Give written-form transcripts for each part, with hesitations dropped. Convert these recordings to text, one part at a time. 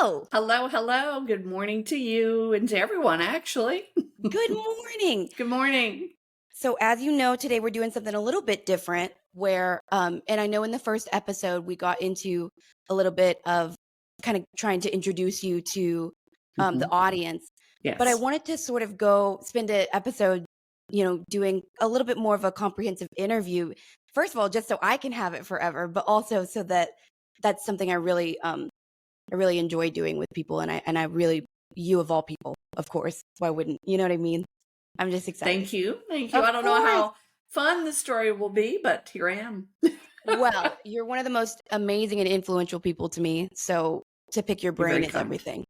hello. Hello, hello. Good morning to you and to everyone, actually. Good morning. Good morning. So, as you know, today we're doing something a little bit different where, and I know in the first episode we got into a little bit of kind of trying to introduce you to the Mhm. audience, but I Yes. wanted to sort of go spend an episode, doing a little bit more of a comprehensive interview. First of all, just so I can have it forever, but also so that that's something I really enjoy doing with people, and I really, you of all people, of course. Why wouldn't you know what I mean? I'm just excited. Thank you. Thank you. Of I don't know course. how fun the story will be, but here I am. Well, you're one of the most amazing and influential people to me, so to pick your You're brain very is kind. everything.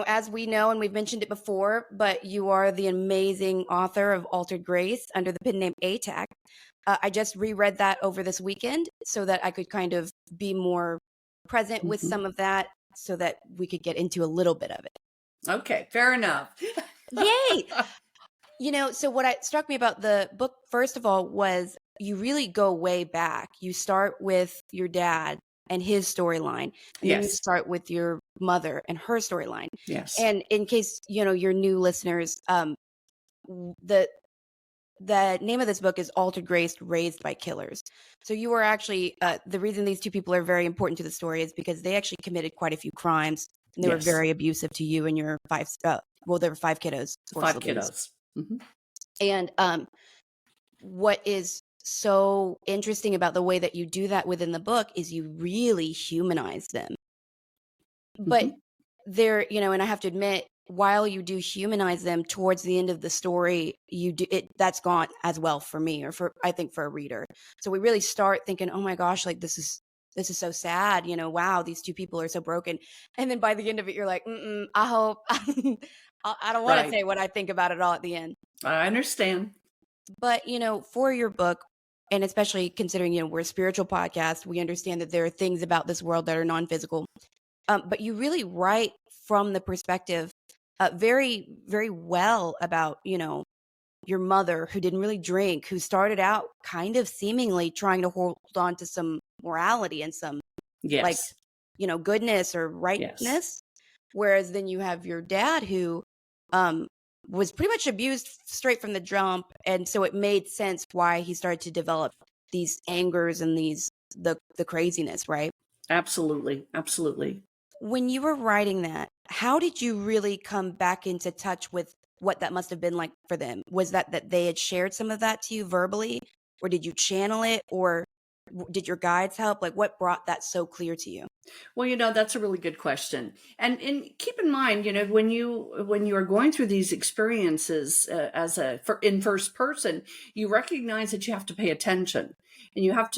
As we know, and we've mentioned it before, but you are the amazing author of Altered Grace under the pen name ATAC. I just reread that over this weekend so that I could kind of be more present with Mhm. some of that so that we could get into a little bit of it. Okay, fair enough. Yay! So what struck me about the book, first of all, was you really go way back. You start with your dad and his storyline, and then you Yes. start with your mother and her storyline. Yes. And in case, your new listeners, the name of this book is Altered Grace Raised by Killers. So you were actually the reason these two people are very important to the story is because they actually committed quite a few crimes, and they were Yes. very abusive to you and your five there were five kiddos, four Five siblings. kiddos. Mhm. And what is so interesting about the way that you do that within the book is you really humanize them. But Mhm. and I have to admit, while you do humanize them towards the end of the story, you do it that's gone as well for me, or for I think for a reader. So we really start thinking, oh my gosh, like this is so sad, wow, these two people are so broken. And then by the end of it, you're like, I hope I don't want to Right. say what I think about it all at the end. I understand. But, for your book, and especially considering, we're a spiritual podcast, we understand that there are things about this world that are non-physical. But you really write from the perspective very, very well about, your mother who didn't really drink, who started out kind of seemingly trying to hold on to some morality and some like, Yes. goodness or Yes. rightness. Whereas then you have your dad who um, was pretty much abused straight from the jump. And so it made sense why he started to develop these angers and the craziness, right? Absolutely. Absolutely. When you were writing that, how did you really come back into touch with what that must have been like for them? Was that they had shared some of that to you verbally, or did you channel it, or did your guides help? Like, what brought that so clear to you? Well, that's a really good question. And keep in mind, when you are going through these experiences in first person, you recognize that you have to pay attention, and you have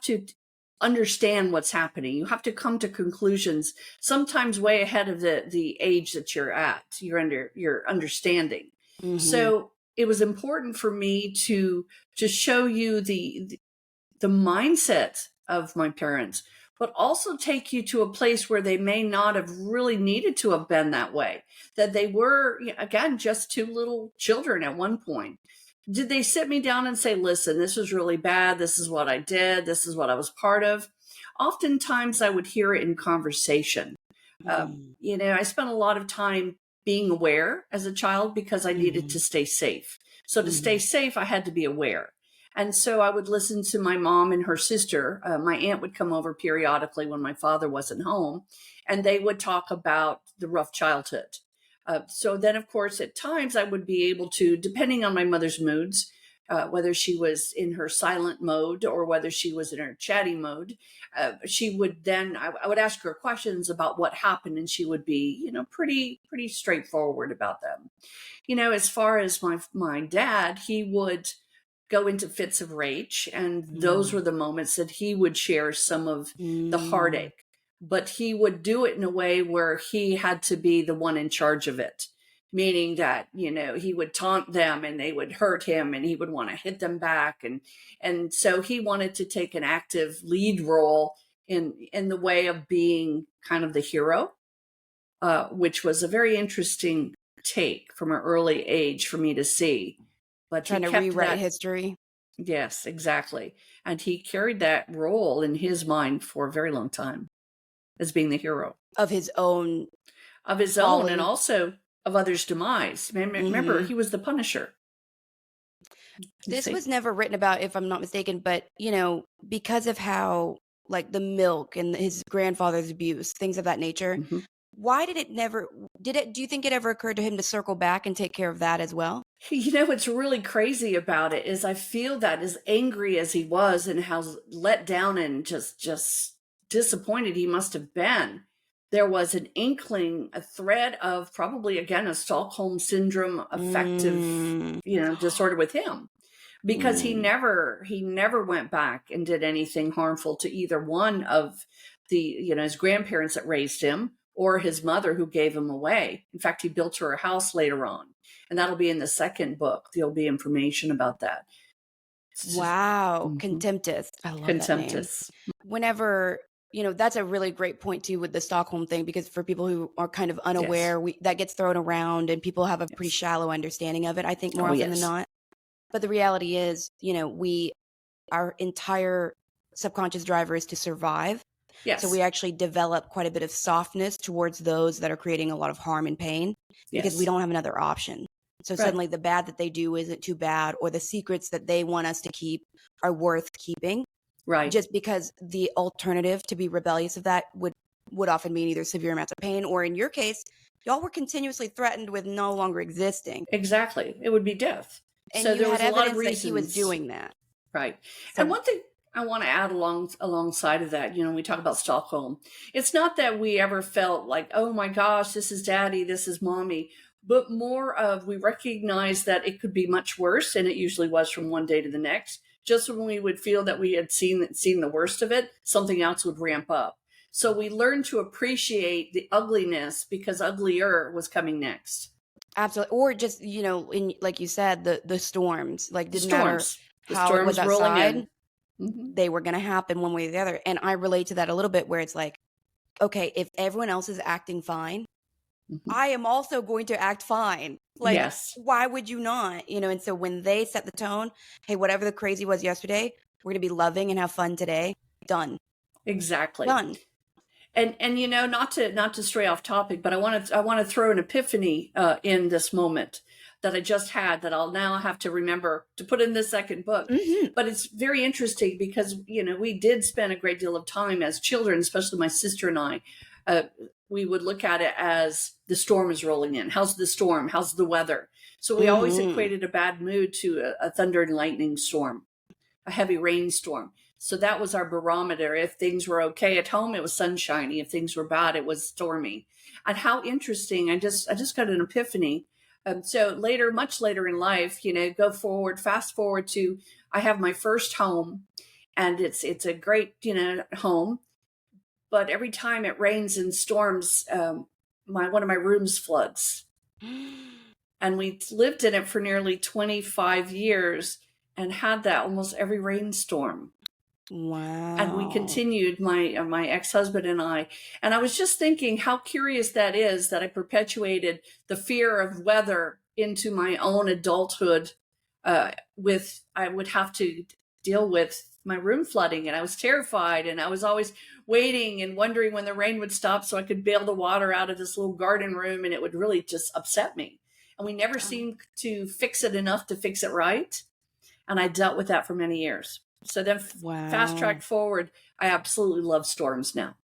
to understand what's happening. You have to come to conclusions sometimes way ahead of the age that you're at. You're under your understanding. Hmm. So it was important for me to show you the mindset of my parents, but also take you to a place where they may not have really needed to have been that way. That they were, again, just two little children at one point. Did they sit me down and say, listen, this was really bad. This is what I did. This is what I was part of? Oftentimes I would hear it in conversation. Hmm. I spent a lot of time being aware as a child because I needed Hmm. to stay safe. So to stay Hmm. safe, I had to be aware. And so I would listen to my mom and her sister. My aunt would come over periodically when my father wasn't home, and they would talk about the rough childhood. So then, of course, at times I would be able to, depending on my mother's moods, whether she was in her silent mode or whether she was in her chatty mode, she would then, I would ask her questions about what happened, and she would be, pretty straightforward about them. As far as my dad, he would go into fits of rage, and those were Hmm. the moments that he would share some of the Hmm. heartache, but he would do it in a way where he had to be the one in charge of it, meaning that he would taunt them and they would hurt him and he would want to hit them back, and so he wanted to take an active lead role in the way of being kind of the hero, which was a very interesting take from an early age for me to see. But he Trying to kept rewrite that. history. Yes, exactly. And he carried that role in his mind for a very long time. as being the hero of his own of his own and folly. also of others' demise. Remember, he was the Punisher. You This see? was never written about, if I'm not mistaken, but, because of how, like, the milk and his grandfather's abuse, things of that nature, Mhm. why do you think it ever occurred to him to circle back and take care of that as well? What's really crazy about it is I feel that as angry as he was and how let down and just disappointed he must have been, there was an inkling, a thread of probably again a Stockholm syndrome affective, Mm. disorder with him. Because Mm. he never went back and did anything harmful to either one of his grandparents that raised him or his mother who gave him away. In fact, he built her a house later on, and that'll be in the second book. There'll be information about that. It's just Wow, mhm. Contemptist. I love that name. Contemptus. Whenever, that's a really great point too with the Stockholm thing, because for people who are kind of Yes. unaware, that gets thrown around and people have a pretty Yes. shallow understanding of it, I think, more Oh often than yes. not. But the reality is, our entire subconscious driver is to survive. So we Yes. actually develop quite a bit of softness towards those that are creating a lot of harm and pain because we Yes. don't have another option. So Right. suddenly the bad that they do isn't too bad, or the secrets that they want us to keep are worth keeping, Right. just because the alternative to be rebellious of that would often mean either severe amounts of pain, or in your case, y'all were continuously threatened with no longer existing. Exactly. It would be death. And So you there had was a lot of evidence that he was reasons. doing that. Right. And So one thing I want to add alongside of that, we talk about Stockholm. It's not that we ever felt like, oh my gosh, this is daddy, this is mommy, but more of we recognize that it could be much worse, and it usually was from one day to the next. Just when we would feel that we had seen the worst of it, something else would ramp up. So we learned to appreciate the ugliness because uglier was coming next. absolutely. Or just, in, like you said, the storms, like, The didn't matter storms, the how it was storms rolling outside, in. Hmm. they were going to happen one way or the other. And I relate to that a little bit, where it's like, okay, if everyone else is acting fine, Hmm. I am also going to act fine. Like, Yes, why would you not? And so when they set the tone, hey, whatever the crazy was yesterday, we're going to be loving and have fun today. Done. exactly. Done. And not to stray off topic, but I want to throw an epiphany in this moment that I just had that I'll now have to remember to put in the second book. Hmm. But it's very interesting because we did spend a great deal of time as children, especially my sister and I. Uh, we would look at it as the storm is rolling in. How's the storm? How's the weather? So we always Hmm. equated a bad mood to a thunder and lightning storm, a heavy rainstorm. So that was our barometer. If things were okay at home, it was sunshiny. If things were bad, it was stormy. And how interesting! I just got an epiphany. So later, much later in life, fast forward to I have my first home, and it's a great home. But every time it rains and storms, my one of my rooms floods, and we lived in it for nearly 25 years and had that almost every rainstorm. And we Wow. continued, my ex-husband and I was just thinking how curious that is that I perpetuated the fear of weather into my own adulthood. With I would have to deal with my room flooding, and I was terrified, and I was always waiting and wondering when the rain would stop so I could bail the water out of this little garden room, and it would really just upset me, and we never Oh, seemed to fix it enough to fix it right. And I dealt with that for many years. So then, fast wow. track forward, I absolutely love storms now,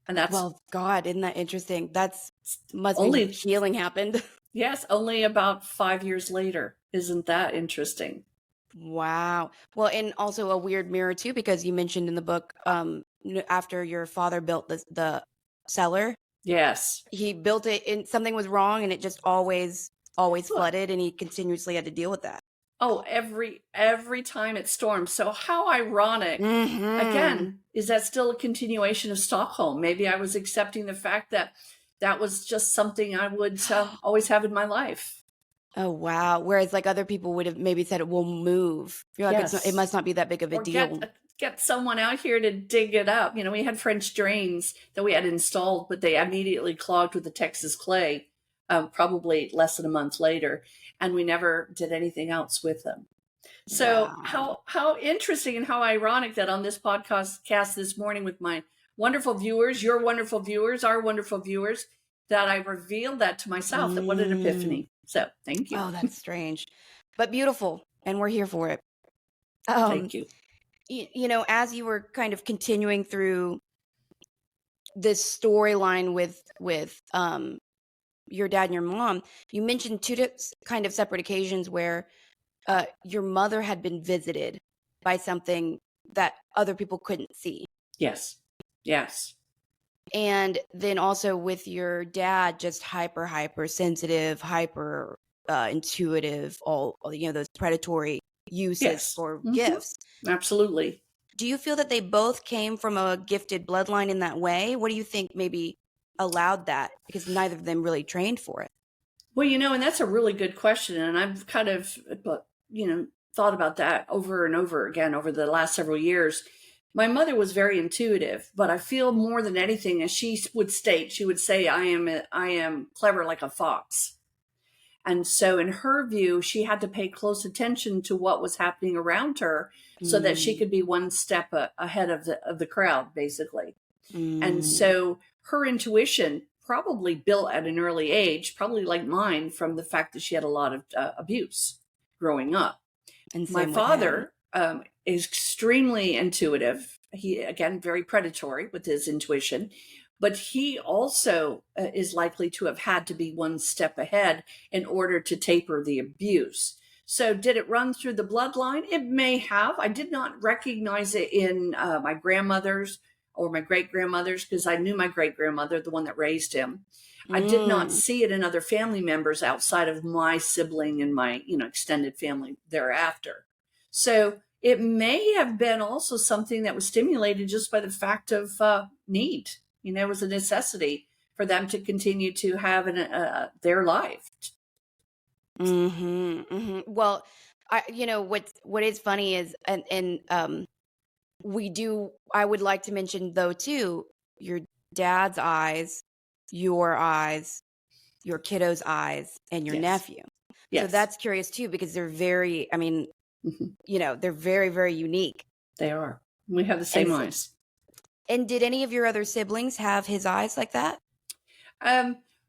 and that's Well, God, isn't that interesting? That's must mean only healing happened. yes, only about 5 years later. Isn't that interesting? Wow. Well, and also a weird mirror too, because you mentioned in the book, after your father built the cellar, Yes. he built it and something was wrong, and it just always Well, flooded, and he continuously had to deal with that. oh, every time it storms. So how ironic. Hmm. Again, is that still a continuation of Stockholm? Maybe I was accepting the fact that that was just something I would always have in my life. Oh, wow. Whereas like other people would have maybe said it will move. You're like, it Yes. must not be that big of a Or deal. get someone out here to dig it up. We had French drains that we had installed, but they immediately clogged with the Texas clay, probably less than a month later, and we never did anything else with them. So Wow. how interesting and how ironic that on this podcast cast this morning with my wonderful viewers, your wonderful viewers, our wonderful viewers, that I revealed that to myself. That what an epiphany. So thank you. Oh, that's strange, but beautiful, and we're here for it. Thank you. You know, as you were kind of continuing through this storyline with your dad and your mom, you mentioned two kind of separate occasions where your mother had been visited by something that other people couldn't see. Yes. Yes. And then also with your dad, just hyper sensitive, hyper intuitive, all you know, those predatory uses for gifts. Absolutely. Do you feel that they both came from a gifted bloodline in that way? What do you think maybe allowed that? Because neither of them really trained for it. Well, you know, and that's a really good question. And I've kind of, you know, thought about that over and over again over the last several years. My mother was very intuitive, but I feel more than anything, as she would state, she would say, I am clever like a fox. And so in her view, she had to pay close attention to what was happening around her so that she could be one step ahead of the crowd, basically. And so her intuition probably built at an early age, probably like mine, from the fact that she had a lot of abuse growing up. And my father is extremely intuitive. He, again, very predatory with his intuition, but he also is likely to have had to be one step ahead in order to taper the abuse. So did it run through the bloodline? It may have. I did not recognize it in my grandmother's or my great-grandmother's, because I knew my great-grandmother, the one that raised him. I did not see it in other family members outside of my sibling and my, you know, extended family thereafter. So it may have been also something that was stimulated just by the fact of need. You know, it was a necessity for them to continue to have their life. Well, you know, what is funny is, and I would like to mention though too, your dad's eyes, your eyes, your kiddo's eyes, and your nephew. So that's curious too, because they're very, I mean, you know, they're very, very unique. They are. We have the same eyes. And did any of your other siblings have his eyes like that?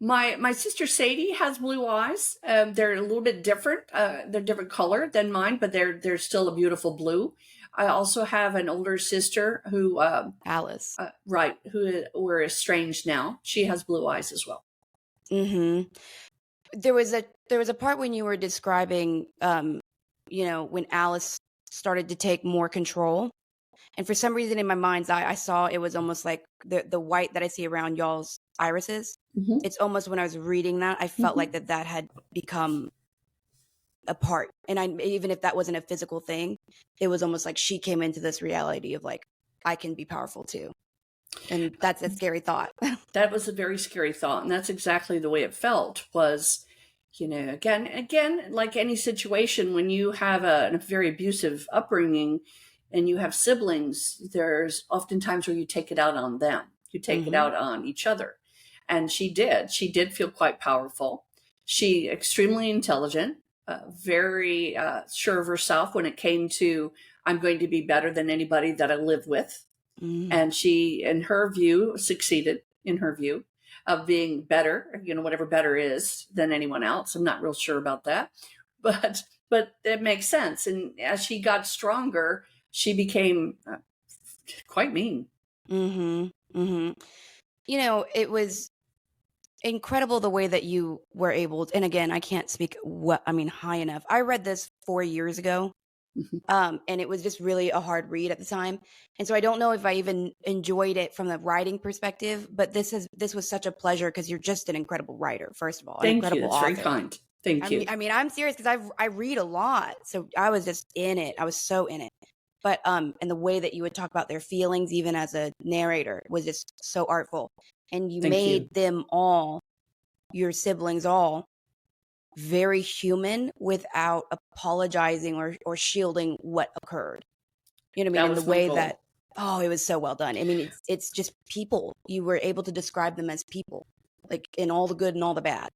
My sister Sadie has blue eyes. They're a little bit different. They're different color than mine, but they're still a beautiful blue. I also have an older sister who Alice, right, who we're estranged now. She has blue eyes as well. There was a part when you were describing, you know, when Alice started to take more control, and for some reason in my mind's eye, I saw it was almost like the white that I see around y'all's irises. It's almost when I was reading that, I felt like that had become a part. And even if that wasn't a physical thing, it was almost like she came into this reality of like, I can be powerful too. And that's a scary thought. That was a very scary thought. And that's exactly the way it felt was, you know, again, like any situation, when you have a very abusive upbringing and you have siblings, there's oftentimes where you take it out on them. You take it out on each other. And she did feel quite powerful. She extremely intelligent, very sure of herself when it came to, I'm going to be better than anybody that I live with. And she, in her view, succeeded in her view of being better, you know, whatever better is than anyone else. I'm not real sure about that, but it makes sense. And as she got stronger, she became quite mean. You know, it was incredible the way that you were able to, and again, I can't speak high enough. I read this 4 years ago. And it was just really a hard read at the time. And so I don't know if I even enjoyed it from the writing perspective, but this was such a pleasure because you're just an incredible writer, first of all. Thank you. That's very kind. Thank you. I mean, I'm serious because I read a lot. So I was just in it. I was so in it. But and the way that you would talk about their feelings, even as a narrator, was just so artful. And you made them all, your siblings all, very human without apologizing or shielding what occurred. You know what I mean? In the way that, it was so well done. I mean, it's just people. You were able to describe them as people, like in all the good and all the bad.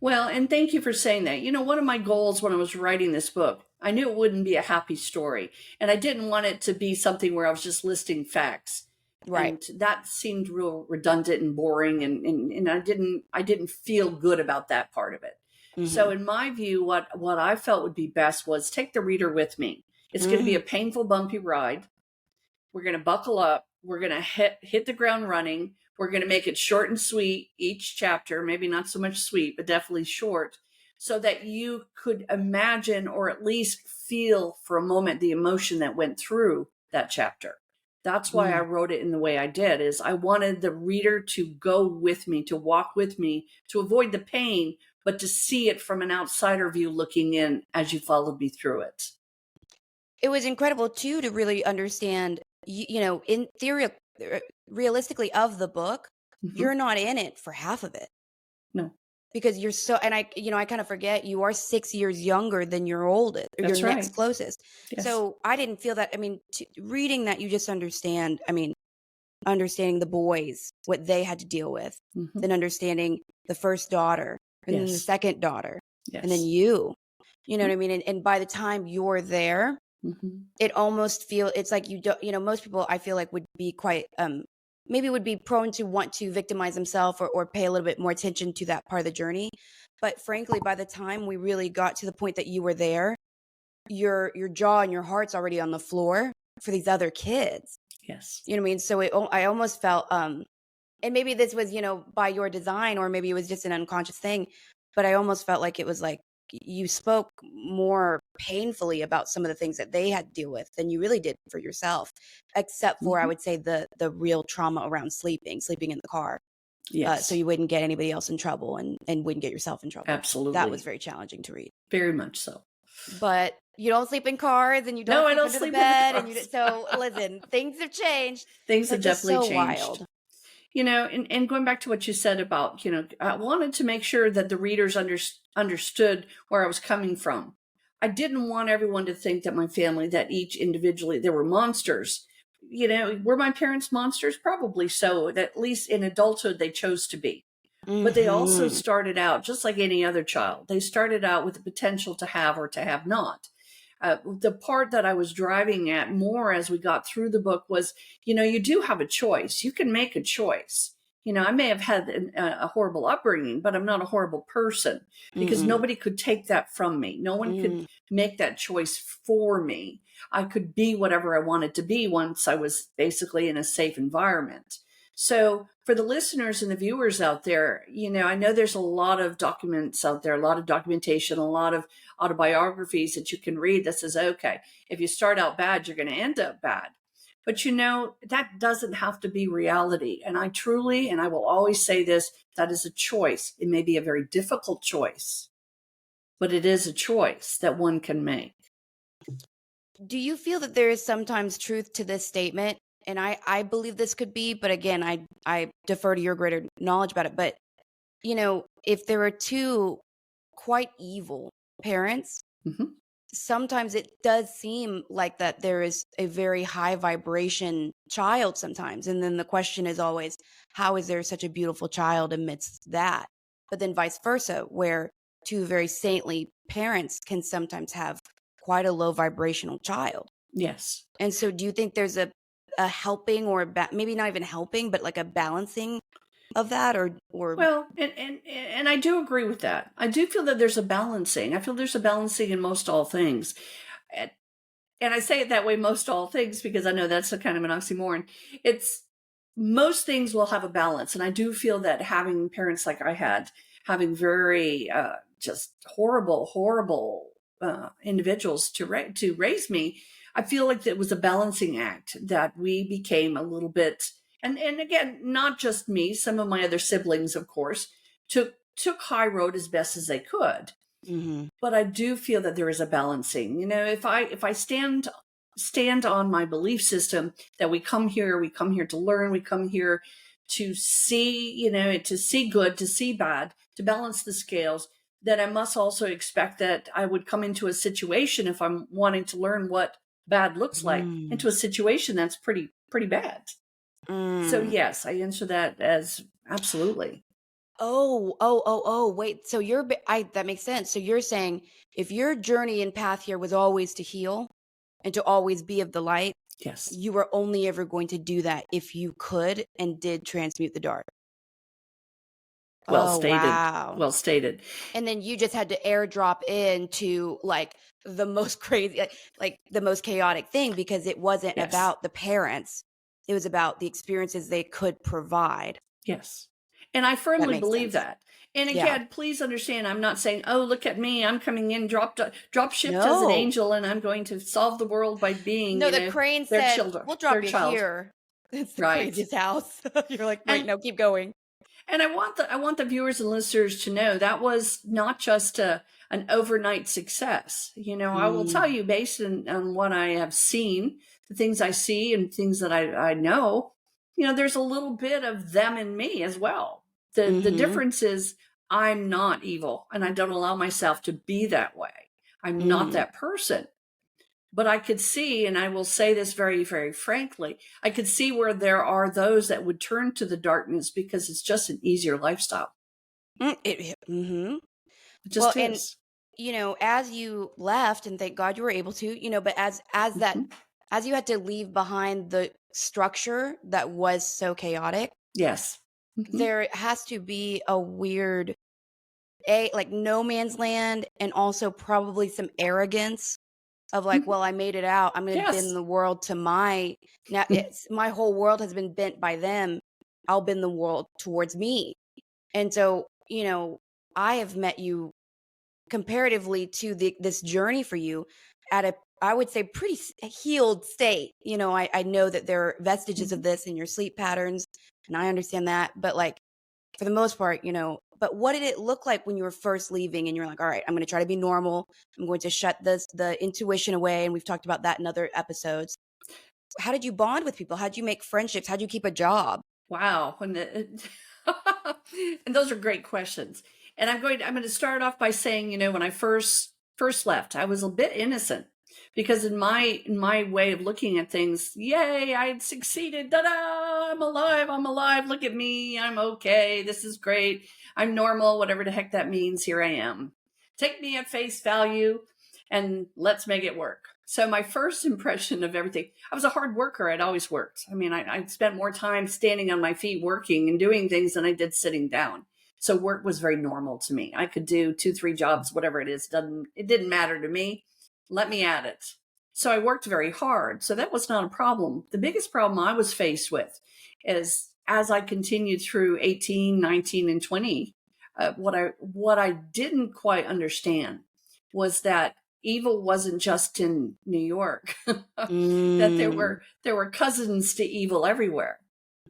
Well, and thank you for saying that. You know, one of my goals when I was writing this book, I knew it wouldn't be a happy story. And I didn't want it to be something where I was just listing facts. Right. And that seemed real redundant and boring, and I didn't feel good about that part of it. So Mm-hmm. in my view, what I felt would be best was take the reader with me. It's going to be Mm-hmm. a painful, bumpy ride. We're going to buckle up. We're going to hit the ground running. We're going to make it short and sweet, each chapter, maybe not so much sweet, but definitely short, so that you could imagine or at least feel for a moment the emotion that went through that chapter. That's why I wrote it in the way I did, is I wanted the reader to go with me, to walk with me, to avoid the pain, but to see it from an outsider view looking in as you followed me through it. It was incredible too to really understand, in theory, realistically of the book, Hmm. you're not in it for half of it No, because you're so, and I kind of forget you are 6 years younger than your oldest or your that's next right. closest. Yes. So I didn't feel that. I mean, reading that, you just understand. I mean, understanding the boys, what they had to deal with, Hmm. then understanding the first daughter and then the Yes. second daughter and then Yes. you know what I mean? And by the time you're there, Hmm. it almost it's like you don't, most people I feel like would be quite, maybe would be prone to want to victimize themselves or pay a little bit more attention to that part of the journey. But frankly, by the time we really got to the point that you were there, your jaw and your heart's already on the floor for these other kids. Yes. You know what I mean? So I almost felt, and maybe this was, by your design, or maybe it was just an unconscious thing, but I almost felt like it was like you spoke more painfully about some of the things that they had to deal with than you really did for yourself, except for, I Hmm. would say, the real trauma around sleeping in the car, so Yes. you wouldn't get anybody else in trouble and wouldn't get yourself in trouble. That was Absolutely. very challenging to read. Very much so. But you don't sleep in cars and you No, don't I sleep don't under the sleep in the bed, and you cars. so listen, things have changed, Things but have just definitely so changed. wild. And going back to what you said about, I wanted to make sure that the readers understood where I was coming from. I didn't want everyone to think that my family, that each individually, there were monsters. Were my parents monsters? Probably so. At least in adulthood, they chose to be. But they also Mhm. started out just like any other child. They started out with the potential to have or to have not. The part that I was driving at more as we got through the book was, you do have a choice. You can make a choice. I may have had a horrible upbringing, but I'm not a horrible person, because Mm-mm. nobody could take that from me. No one could Mm. make that choice for me. I could be whatever I wanted to be once I was basically in a safe environment. So for the listeners and the viewers out there, I know there's a lot of documents out there, a lot of documentation, a lot of autobiographies that you can read that says, okay, if you start out bad, you're going to end up bad. But that doesn't have to be reality. And I truly, and I will always say this, that is a choice. It may be a very difficult choice, but it is a choice that one can make. Do you feel that there is sometimes truth to this statement? And I believe this could be, but again, I defer to your greater knowledge about it. But if there are two quite evil parents, Hmm. sometimes it does seem like that there is a very high vibration child sometimes. And then the question is always, how is there such a beautiful child amidst that? But then vice versa, where two very saintly parents can sometimes have quite a low vibrational child. Yes. And so do you think there's a helping, or maybe not even helping, but like a balancing of that, or Well, and I do agree with that. I do feel that there's a balancing. I feel there's a balancing in most all things. And, and I say it that way, most all things, because I know that's a kind of an oxymoron. It's most things will have a balance. And I do feel that having parents like I had, having very just horrible individuals to raise me, I feel like it was a balancing act that we became a little bit, and again, not just me, some of my other siblings, of course, took high road as best as they could. Mhm. But I do feel that there is a balancing. If I stand on my belief system that we come here to learn, we come here to see, to see good, to see bad, to balance the scales, that I must also expect that I would come into a situation, if I'm wanting to learn what bad looks like, Mm. into a situation that's pretty bad. So Mm. yes, I answer that as absolutely. Wait. So that makes sense. So you're saying if your journey and path here was always to heal, and to always be of the light, Yes. you were only ever going to do that if you could and did transmute the dark. Well Oh, stated. wow. Well stated. And then you just had to airdrop into like the most crazy, like the most chaotic thing, because it wasn't Yes. about the parents. It was about the experiences they could provide. Yes. And I That firmly makes believe sense. that. And Yeah. again, please understand, I'm not saying, oh, look at me, I'm coming in, drop shipped as an No. angel, and I'm going to solve the world by being, No, the crane their said, children, "We'll their drop you child. here." It's the Right. craziest house. You're like, "Wait, And no, keep going." And I want the viewers and listeners to know that was not just an overnight success. I will tell Mm. you, based on what I have seen, the things I see and things that I know, there's a little bit of them in me as well. The Mhm. difference is I'm not evil, and I don't allow myself to be that way. I'm not Mm. that person. But I could see, and I will say this very, very frankly, I could see where there are those that would turn to the darkness because it's just an easier lifestyle. Mhm. It Well, just and is. as you left, and thank God you were able to, but Mhm. as you had to leave behind the structure that was so chaotic, Yes. Mhm. there has to be a weird like no man's land, and also probably some arrogance of like, Mhm. well, I made it out. I'm going to bend Yes. the world to now it's my whole world has been bent by them. I'll bend the world towards me. And so, I have met you comparatively to this journey for you at a, I would say, pretty healed state. I know that there are vestiges of Mhm. this in your sleep patterns, and I understand that. But like, for the most part, but what did it look like when you were first leaving and you're like, all right, I'm going to try to be normal. I'm going to shut the intuition away. And we've talked about that in other episodes. How did you bond with people? How did you make friendships? How did you keep a job? Wow. And those are great questions. And I'm going to start off by saying, when I first left, I was a bit innocent because in my way of looking at things, yay, I had succeeded. Da-da, I'm alive. I'm alive. Look at me. I'm okay. This is great. I'm normal, whatever the heck that means. Here I am. Take me at face value and let's make it work. So my first impression of everything, I was a hard worker. I'd always worked. I mean, I spent more time standing on my feet working and doing things than I did sitting down. So work was very normal to me. I could do 2, 3 jobs, whatever it is. It didn't matter to me. Let me at it. So I worked very hard. So that was not a problem. The biggest problem I was faced with is as I continued through 18, 19, and 20, what I didn't quite understand was that evil wasn't just in New York, that there Mm, were there were cousins to evil everywhere.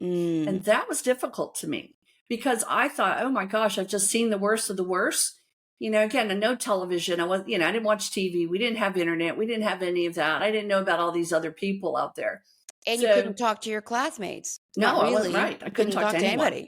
mm. And that was difficult to me because I thought, oh my gosh, I've just seen the worst of the worst. Again, no television. I didn't watch TV. We didn't have internet. We didn't have any of that. I didn't know about all these other people out there. And you So couldn't talk to your classmates. Not no, I wasn't really. right. I You couldn't couldn't talk to talk to anyone. anybody.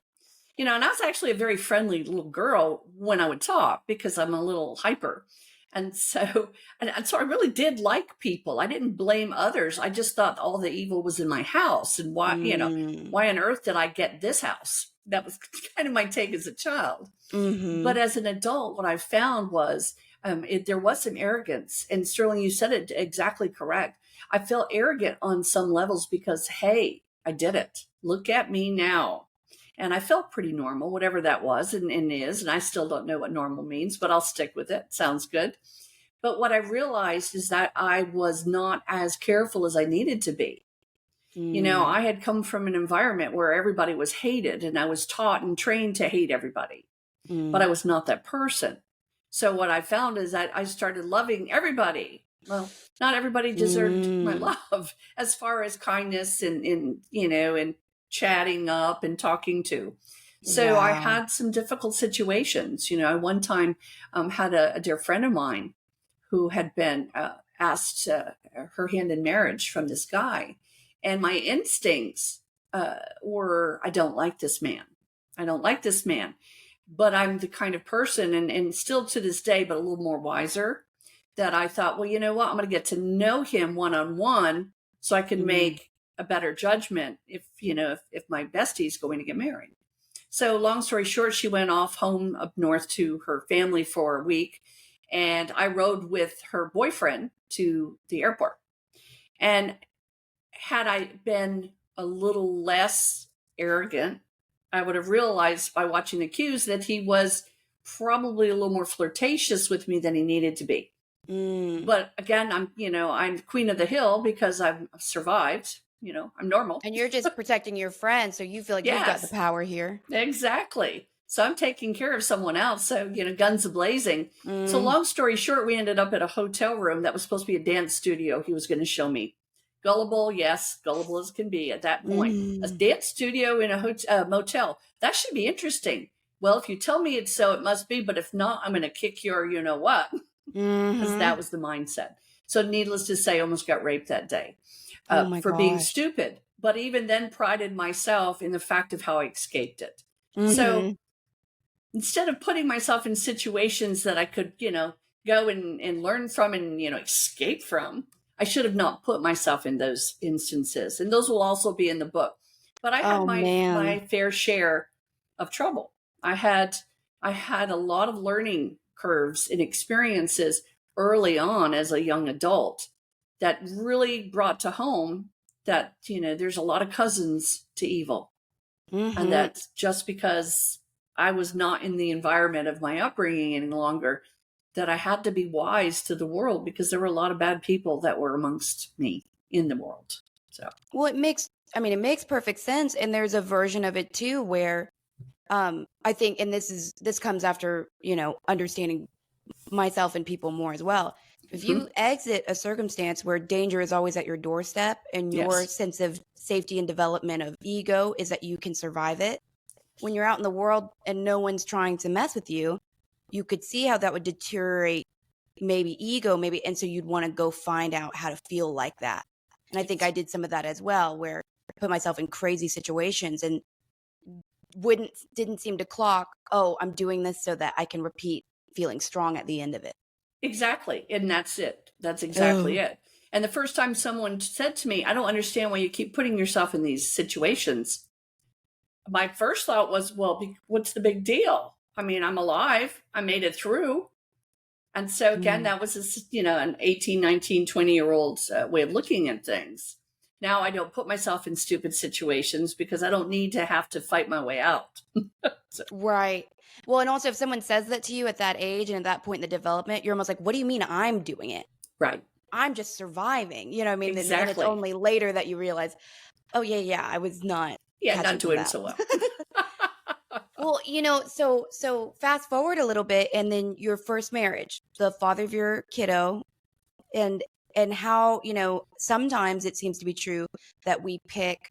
And I was actually a very friendly little girl when I would talk because I'm a little hyper. And so, and so I really did like people. I didn't blame others. I just thought all the evil was in my house. And Mm. why on earth did I get this house? That was kind of my take as a child. But Mhm. as an adult, what I found was there was some arrogance. And Sterling, you said it exactly correct. I felt arrogant on some levels because, hey, I did it. Look at me now. And I felt pretty normal, whatever that was and is. And I still don't know what normal means, but I'll stick with it. Sounds good. But what I realized is that I was not as careful as I needed to be. Mm. I had come from an environment where everybody was hated and I was taught and trained to hate everybody, but Mm. I was not that person. So what I found is that I started loving everybody. Well, not everybody deserved my Mm. love as far as kindness and chatting up and talking to. So I Wow. had some difficult situations. I one time had a dear friend of mine who had been asked her hand in marriage from this guy. And my instincts were, I don't like this man. I don't like this man. But I'm the kind of person, and still to this day, but a little more wiser, that I thought, well, you know what? I'm going to get to know him one on one so I can Mm. make a better judgment if my bestie's going to get married. So, long story short, she went off home up north to her family for a week, and I rode with her boyfriend to the airport. And had I been a little less arrogant, I would have realized by watching the cues that he was probably a little more flirtatious with me than he needed to be. But again, I'm queen of the hill because I've survived. I'm normal. And you're just protecting your friend, so you feel like you've got the Yes, power here. exactly. So I'm taking care of someone else. So, guns a-blazing. So Mm. long story short, we ended up at a hotel room that was supposed to be a dance studio he was going to show me. Gullible, yes, gullible as can be at that point. A dance studio in a motel. That should be interesting. Well, if you tell me it's so, it must be. But if not, I'm going to kick your you-know-what. Because that was the mindset. So needless to say, I almost got raped that day Oh my for being gosh. stupid. But even then prided myself in the fact of how I escaped it. Mhm. So instead of putting myself in situations that I could, go and learn from and, escape from, I should have not put myself in those instances. And those will also be in the book. But I had Oh my man. fair share of trouble. I had a lot of learning curves and experiences early on as a young adult that really brought to home that, there's a lot of cousins to evil. And that's just because I was not in the environment of my upbringing any longer, that I had to be wise to the world because there were a lot of bad people that were amongst me in the world. So, Well, it makes perfect sense. And there's a version of it too where I think, and this comes after, understanding myself and people more as well. If you exit a circumstance where danger is always at your doorstep and your yes, sense of safety and development of ego is that you can survive it, when you're out in the world and no one's trying to mess with you, you could see how that would deteriorate maybe ego, and so you'd want to go find out how to feel like that. And I think I did some of that as well, where I put myself in crazy situations and didn't seem to clock, oh, I'm doing this so that I can repeat feeling strong at the end of it. exactly. And that's it. That's exactly Oh. it. And the first time someone said to me, I don't understand why you keep putting yourself in these situations, my first thought was, well, what's the big deal? I mean, I'm alive. I made it through. And so again, that was an 18, 19, 20-year-old's way of looking at things. Now I don't put myself in stupid situations because I don't need to have to fight my way out. So, Right. Well, and also if someone says that to you at that age and at that point in the development, you're almost like, what do you mean I'm doing it? right. I'm just surviving. You know what I mean? And it's Exactly. only later that you realize, oh yeah, I was not Yeah, catching not some doing of so well. that. Well, so fast forward a little bit and then your first marriage, the father of your kiddo, and how, sometimes it seems to be true that we pick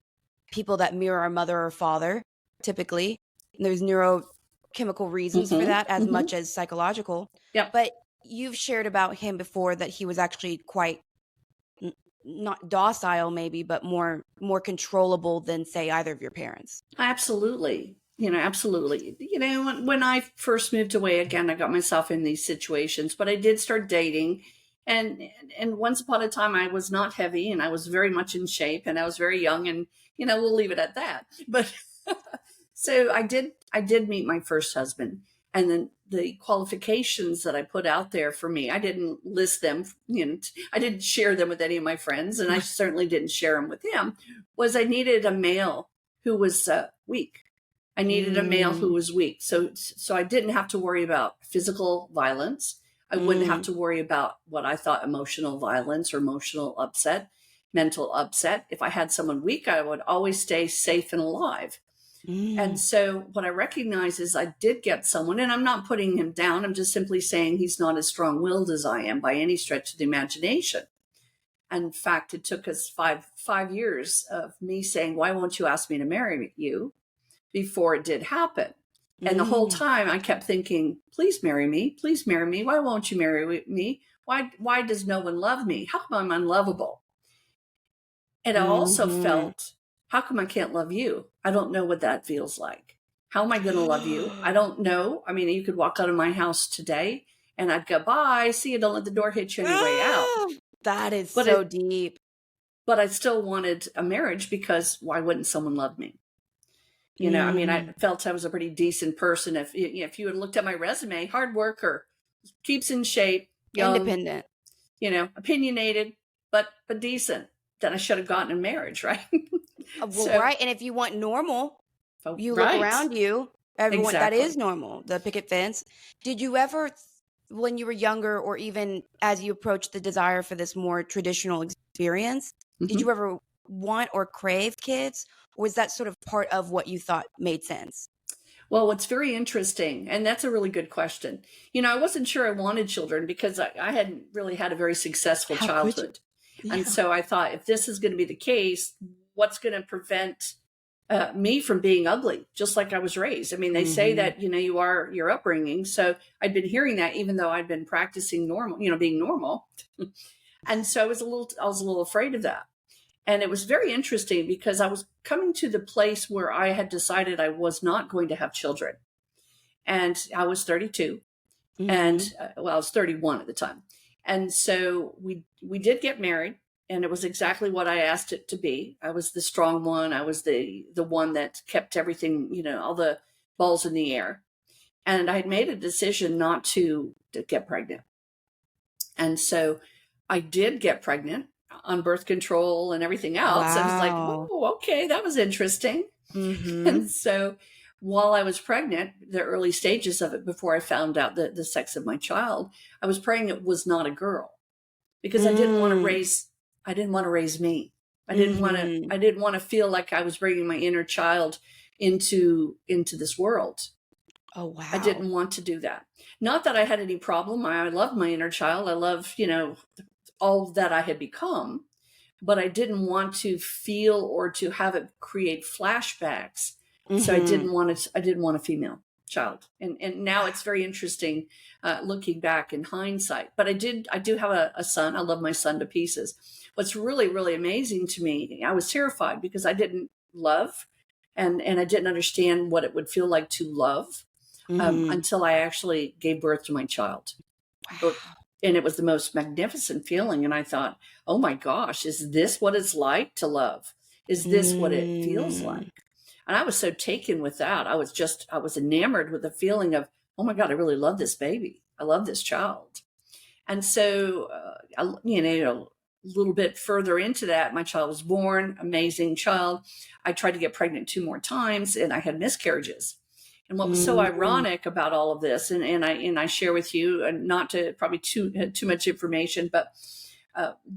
people that mirror our mother or father, typically. And there's neurochemical reasons for that as much as psychological. Yep. But you've shared about him before that he was actually quite not docile maybe, but more controllable than say either of your parents. Absolutely. Absolutely. When I first moved away again, I got myself in these situations, but I did start dating. And once upon a time, I was not heavy and I was very much in shape and I was very young, and, we'll leave it at that. But so I did meet my first husband, and then the qualifications that I put out there for me, I didn't list them, I didn't share them with any of my friends, and I certainly didn't share them with him, was I needed a male who was weak. I needed a male who was weak. So I didn't have to worry about physical violence. I wouldn't have to worry about what I thought emotional violence or emotional upset, mental upset. If I had someone weak, I would always stay safe and alive. And so what I recognize is I did get someone, and I'm not putting him down. I'm just simply saying he's not as strong-willed as I am by any stretch of the imagination. And in fact, it took us five years of me saying, why won't you ask me to marry you, before it did happen. And the whole time I kept thinking, please marry me. Please marry me. Why won't you marry me? Why does no one love me? How come I'm unlovable? And I also felt, how come I can't love you? I don't know what that feels like. How am I going to love you? I don't know. I mean, you could walk out of my house today and I'd go, bye, see you, don't let the door hit you on your way out. That is But so deep. But I still wanted a marriage because why wouldn't someone love me? I mean, I felt I was a pretty decent person. If you had looked at my resume, hard worker, keeps in shape, young, Independent. opinionated, but decent. then I should have gotten a marriage, right? Well, So, right. And if you want normal, oh, you look right, around you, everyone that is exactly. normal, the picket fence. Did you ever, when you were younger, or even as you approached the desire for this more traditional experience, did Mhm. you ever want or crave kids? Or was that sort of part of what you thought made sense? Well, what's very interesting, and that's a really good question. I wasn't sure I wanted children because I hadn't really had a very successful How could you? childhood. And Yeah. so I thought, if this is going to be the case, what's going to prevent me from being ugly, just like I was raised? I mean, they say Hmm. that, you are your upbringing. So I'd been hearing that even though I'd been practicing normal, being normal. And so I was a little afraid of that. And it was very interesting because I was coming to the place where I had decided I was not going to have children. And I was 32, and Hmm. well, I was 31 at the time. And so we did get married, and it was exactly what I asked it to be. I was the strong one. I was the one that kept everything, all the balls in the air. And I had made a decision not to get pregnant. And so I did get pregnant on birth control and everything else. I was like, Wow. oh, okay, that was interesting. And Hmm. so while I was pregnant, the early stages of it, before I found out the sex of my child, I was praying it was not a girl, because Mm. I didn't want to raise me. Hmm. I didn't want to feel like I was bringing my inner child into this world. Oh, I wow. didn't want to do that. Not that I had any problem. I love my inner child. I love, all that I had become, but I didn't want to feel or to have it create flashbacks. So Hmm. I didn't want a female child. And now Wow. it's very interesting, looking back in hindsight. But I do have a son. I love my son to pieces. What's really, really amazing to me, I was terrified because I didn't love, and I didn't understand what it would feel like to love, Hmm. until I actually gave birth to my child. Wow. And it was the most magnificent feeling. And I thought, oh my gosh, is this what it's like to love? Is this what it feels Mm. like? And I was so taken with that. I was enamored with the feeling of, oh my God, I really love this baby. I love this child. And so, a little bit further into that, my child was born, amazing child. I tried to get pregnant 2 more times, and I had miscarriages. And what was so Mm. ironic about all of this, and I share with you, and not to probably too much information, but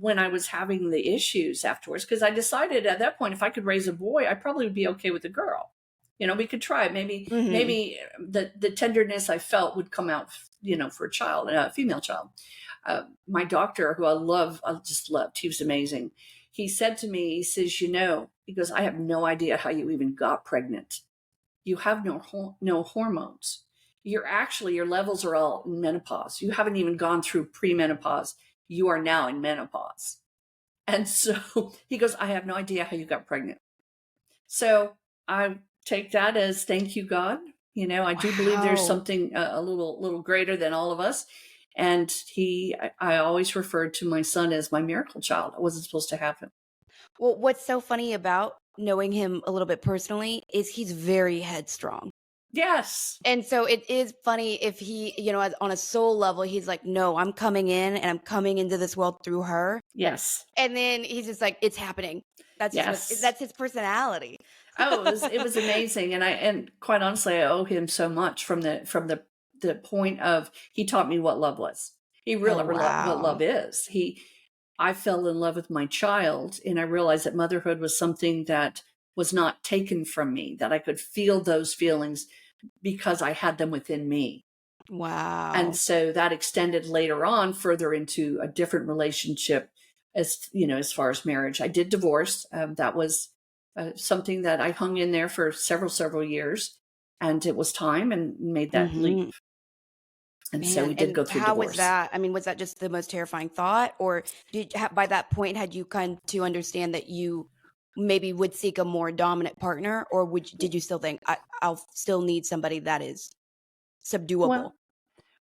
when I was having the issues afterwards, because I decided at that point, if I could raise a boy, I probably would be okay with a girl. We could try it. Mhm. Maybe the tenderness I felt would come out, for a child, a female child. My doctor, who I just loved, he was amazing. He said to me, he says, he goes, I have no idea how you even got pregnant. You have no hormones. Your levels are all in menopause. You haven't even gone through premenopause. You are now in menopause. And so he goes, I have no idea how you got pregnant. So I take that as thank you, God. I do believe there's Wow. something a little greater than all of us. And I always referred to my son as my miracle child. I wasn't supposed to have him. Well, what's so funny about knowing him a little bit personally is he's very headstrong. Yes. And so it is funny if he, as on a soul level, he's like, "No, I'm coming in and I'm coming into this world through her." Yes. And then he's just like, "It's happening." That's just Yes. that's his personality. Oh, it was amazing, and quite honestly, I owe him so much from the point of he taught me what love was. He Oh, really what wow. love is. I fell in love with my child, and I realized that motherhood was something that was not taken from me. That I could feel those feelings because I had them within me. And Wow. so that extended later on further into a different relationship, as far as marriage. I did divorce. That was something that I hung in there for several years, and it was time and made that leap. Mhm. And so Man, we did and go through how was divorce. that? I mean, was that just the most terrifying thought, or by that point had you come to understand that you maybe would seek a more dominant partner, or did you still think I'll still need somebody that is subduable? Well,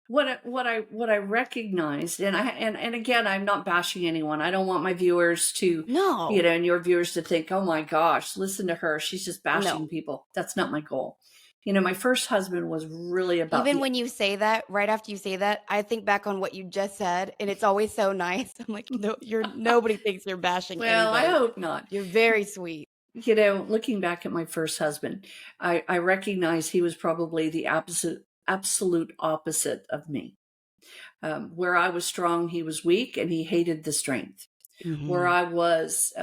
what I recognized, and again, I'm not bashing anyone. I don't want my viewers to, No, and your viewers to think, oh my gosh, listen to her, she's just no. bashing people. That's not my goal. My first husband was really about Even the when you say that, right after you say that, I think back on what you just said, and it's always so nice. I'm like, "No, nobody thinks you're bashing well, I anybody. hope not. You're very sweet." Looking back at my first husband, I recognize he was probably the absolute opposite of me. Where I was strong, he was weak, and he hated the strength. Where Mhm. I was,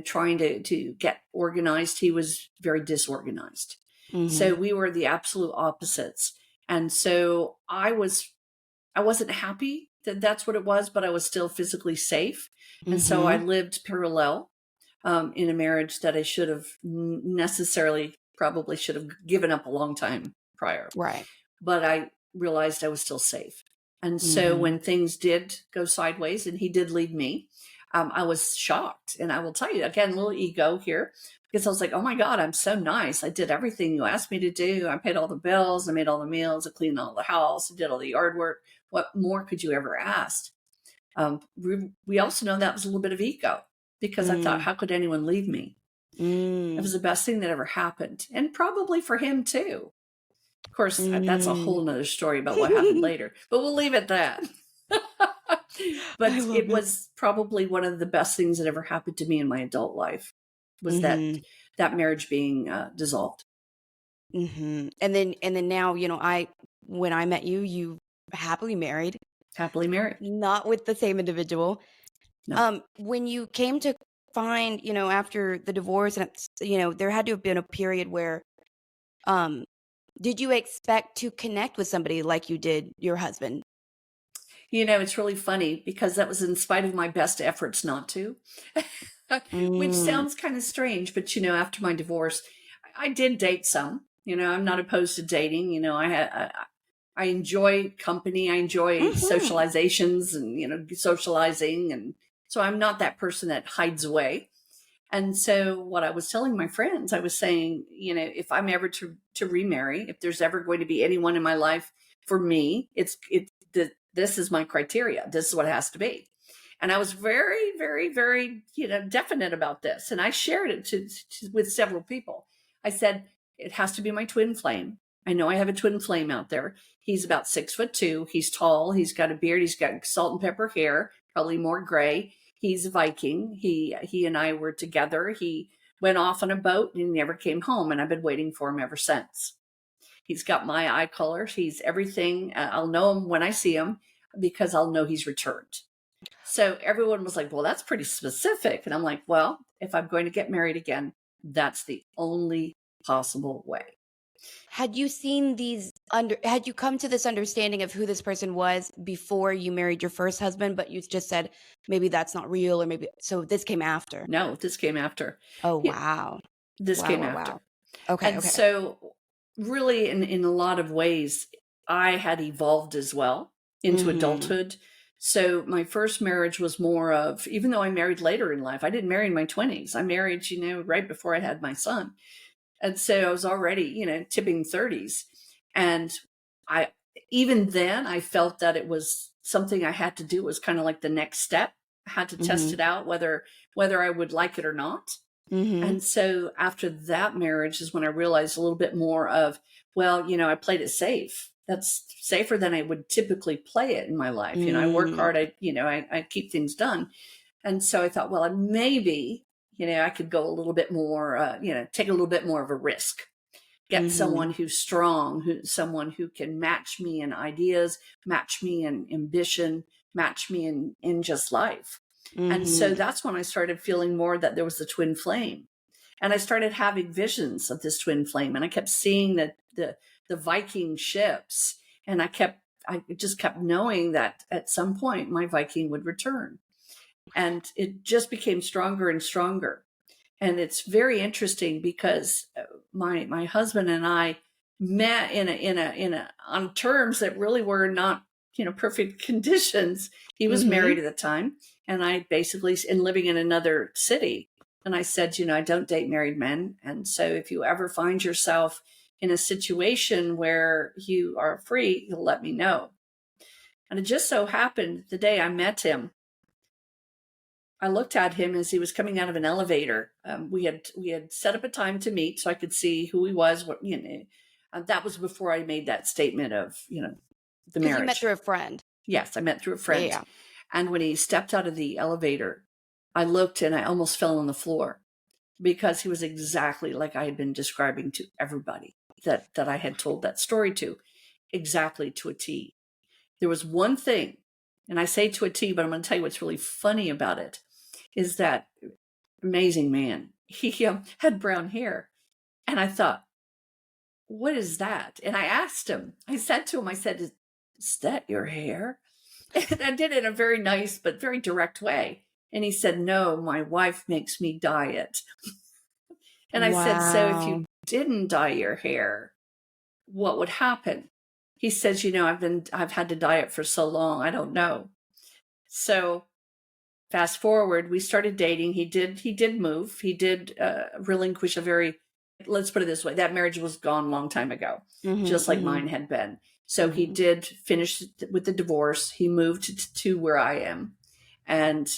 trying to get organized, he was very disorganized. So Mhm. we were the absolute opposites. And so I wasn't happy that that's what it was, but I was still physically safe. And so I Mhm. lived parallel in a marriage that I should have necessarily probably should have given up a long time prior. Right. But I realized I was still safe. And so Mhm. when things did go sideways and he did leave me, I was shocked. And I will tell you, again, a little ego here, because I was like, oh my God, I'm so nice. I did everything you asked me to do. I paid all the bills. I made all the meals. I cleaned all the house. I did all the yard work. What more could you ever ask? We also know that was a little bit of ego because I thought, Mm. how could anyone leave me? It was Mm. the best thing that ever happened. And probably for him too. Of course, that's a Mm. whole nother story about what happened later, but we'll leave it at that. I But it love it. was probably one of the best things that ever happened to me in my adult life was Mhm. that marriage being dissolved. Mhm. And then now, I when I met you, you happily married, Happily married. not with the same individual. No. When you came to find, after the divorce and there had to have been a period where um did you expect to connect with somebody like you did your husband? It's really funny because that was in spite of my best efforts not to, which Mm. sounds kind of strange. But, after my divorce, I did date some. I'm not opposed to dating. I enjoy company. I enjoy Mhm. socializations and, socializing. And so I'm not that person that hides away. And so what I was telling my friends, I was saying, if I'm ever to remarry, if there's ever going to be anyone in my life for me, this is my criteria. This is what it has to be. And I was very, very, very, definite about this. And I shared it with several people. I said, it has to be my twin flame. I know I have a twin flame out there. He's about 6'2". He's tall. He's got a beard. He's got salt and pepper hair, probably more gray. He's a Viking. He and I were together. He went off on a boat and he never came home, and I've been waiting for him ever since. He's got my eye color. He's everything. I'll know him when I see him because I'll know he's returned. So everyone was like, well, that's pretty specific. And I'm like, well, if I'm going to get married again, that's the only possible way. Had you come to this understanding of who this person was before you married your first husband, but you just said maybe that's not real, or maybe so this came after? No, this came after. Oh, Yeah, wow. this Wow, came wow, wow. after. Okay, And okay. so really in a lot of ways, I had evolved as well into Mhm. adulthood. So my first marriage was more of, even though I married later in life, I didn't marry in my 20s. I married, right before I had my son. And so I was already, tipping 30s. And I, even then, I felt that it was something I had to do. It was kind of like the next step. I had to test Mhm. it out, whether I would like it or not. Mhm. And so after that marriage is when I realized a little bit more of, well, I played it safe. That's safer than I would typically play it in my life. I work Mm. hard. I keep things done. And so I thought, well, maybe, I could go a little bit more, take a little bit more of a risk, get someone Mhm. who's strong, someone who can match me in ideas, match me in ambition, match me in just life. And so Mhm. that's when I started feeling more that there was the twin flame. And I started having visions of this twin flame, and I kept seeing the Viking ships, and I just kept knowing that at some point my Viking would return. And it just became stronger and stronger. And it's very interesting because my husband and I met in a on terms that really were not, perfect conditions. He was married Mhm. at the time, and I basically in living in another city. And I said, I don't date married men. And so if you ever find yourself in a situation where you are free, you'll let me know. And it just so happened the day I met him, I looked at him as he was coming out of an elevator. We had set up a time to meet so I could see who he was. That was before I made that statement of, the Because you met marriage. through a friend. Yes, I met through a Yeah, friend. yeah. And when he stepped out of the elevator, I looked and I almost fell on the floor because he was exactly like I had been describing to everybody that I had told that story to, exactly to a T. There was one thing, and I say to a T, but I'm going to tell you what's really funny about it, is that amazing man. He had brown hair. And I thought, what is that? And I asked him, I said to him, I said, is that your hair? And I did it in a very nice, but very direct way. And he said, no, my wife makes me dye it. And I said, so if Wow. you didn't dye your hair, what would happen? He says, I've had to dye it for so long. I don't know. So fast forward, we started dating. He did move. He did relinquish a very, let's put it this way, that marriage was gone a long time ago, just like mine had been. So he did finish with the divorce. He moved to where I am, and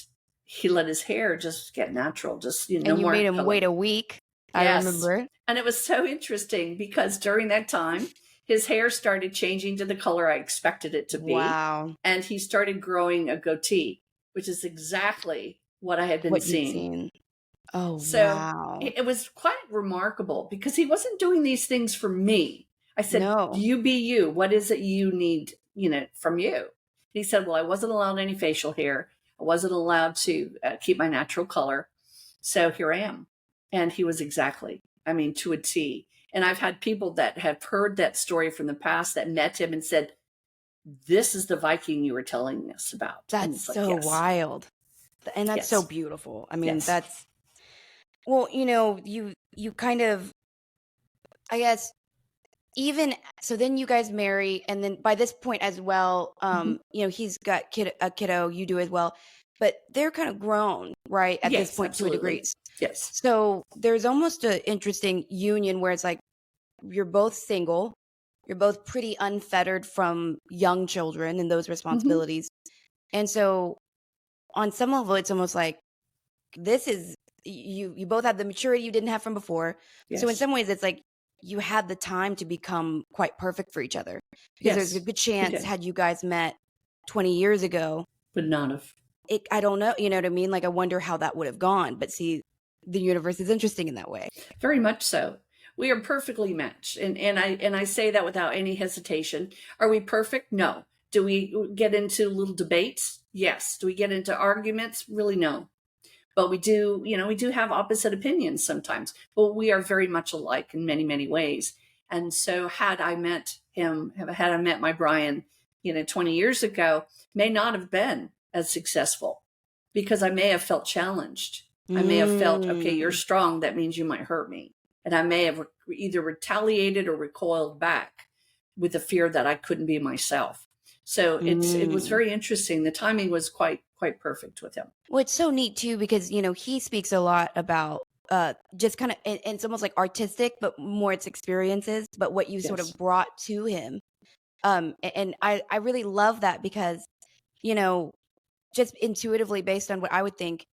he let his hair just get natural, just, no And you more made him color. wait a week. I Yes. remember. And it was so interesting because during that time, his hair started changing to the color I expected it to be. Wow. And he started growing a goatee, which is exactly what I had been What you'd seeing. seen. Oh, So wow. it was quite remarkable because he wasn't doing these things for me. I said, No. you be you. What is it you need, from you? And he said, well, I wasn't allowed any facial hair. I wasn't allowed to keep my natural color. So here I am. And he was exactly, to a T. And I've had people that have heard that story from the past that met him and said, this is the Viking you were telling us about. And That's it's like, so yes. wild. And that's so Yes. beautiful. I mean, Yes. that's, well, you kind of, I guess, even so then you guys marry, and then by this point as well, he's got a kiddo, you do as well, but they're kind of grown, right, at this Yes, point to a degree. absolutely. Yes. So there's almost an interesting union where it's like you're both single, you're both pretty unfettered from young children and those responsibilities. And so on some level, it's almost like this is you both have the maturity you didn't have from before. Yes. So in some ways, it's like you had the time to become quite perfect for each other, because there's a good chance had you guys met 20 years ago, would not have. I don't know, you know what I mean? Like, I wonder how that would have gone. But see, the universe is interesting in that way. Very much so. We are perfectly matched. And I say that without any hesitation. Are we perfect? No. Do we get into little debates? Yes. Do we get into arguments? Really, no. But we do have opposite opinions sometimes, but we are very much alike in many, many ways. And so had I met my Brian, 20 years ago, may not have been as successful because I may have felt challenged. I may have felt, okay, you're strong. That means you might hurt me. And I may have either retaliated or recoiled back with the fear that I couldn't be myself. So it was very interesting. The timing was quite perfect with him. Well, it's so neat too, because he speaks a lot about just kind of, and it's almost like artistic, but more it's experiences, but what you sort of brought to him. And I really love that because, just intuitively based on what I would think,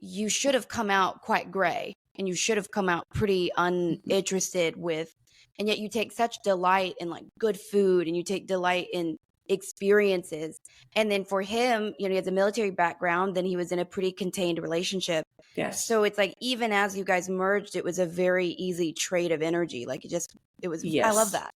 you should have come out quite gray, and you should have come out pretty uninterested with, and yet you take such delight in like good food, and you take delight in experiences. And then for him, he has a military background, then he was in a pretty contained relationship. Yes. So it's like, even as you guys merged, it was a very easy trade of energy. Like it was, I love that.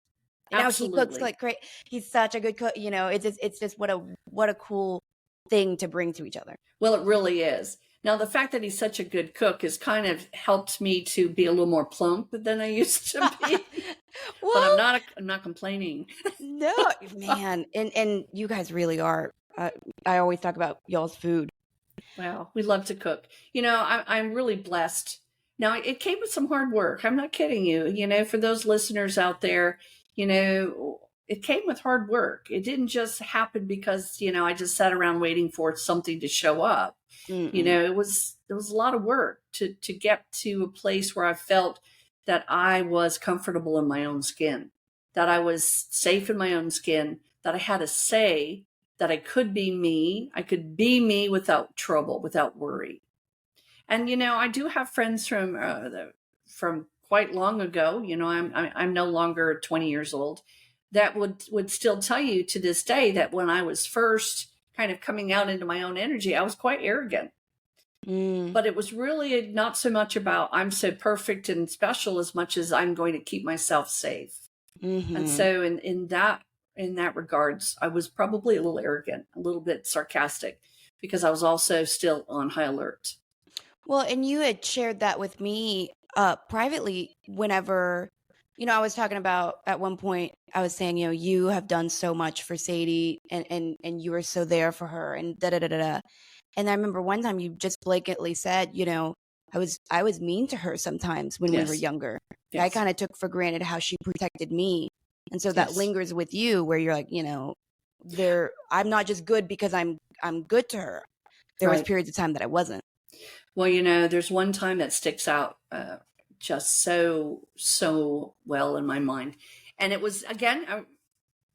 And now he cooks like great. He's such a good cook. It's just what a cool thing to bring to each other. Well, it really is. Now, the fact that he's such a good cook has kind of helped me to be a little more plump than I used to be. Well, but I'm not complaining. No, man. And you guys really are. I always talk about y'all's food. Wow, we love to cook. I'm really blessed. Now, it came with some hard work. I'm not kidding you. For those listeners out there, it came with hard work. It didn't just happen because, I just sat around waiting for something to show up. It was a lot of work to get to a place where I felt that I was comfortable in my own skin, that I was safe in my own skin, that I had a say, that I could be me. I could be me without trouble, without worry. And, I do have friends from quite long ago, I'm no longer 20 years old, that would still tell you to this day that when I was first kind of coming out into my own energy, I was quite arrogant. Mm. But it was really not so much about I'm so perfect and special as much as I'm going to keep myself safe. And Mm-hmm. so in that regards, I was probably a little arrogant, a little bit sarcastic, because I was also still on high alert. Well, and you had shared that with me privately whenever, I was talking about at one point, I was saying, you have done so much for Sadie and you were so there for her and da da da da da. And I remember one time you just blatantly said, I was mean to her sometimes when we were Yes. younger. I Yes. kind of took for granted how she protected me. And so that Yes. lingers with you where you're like, I'm not just good because I'm good to her. There was Right. periods of time that I wasn't. Well, there's one time that sticks out just so well in my mind. And it was, again,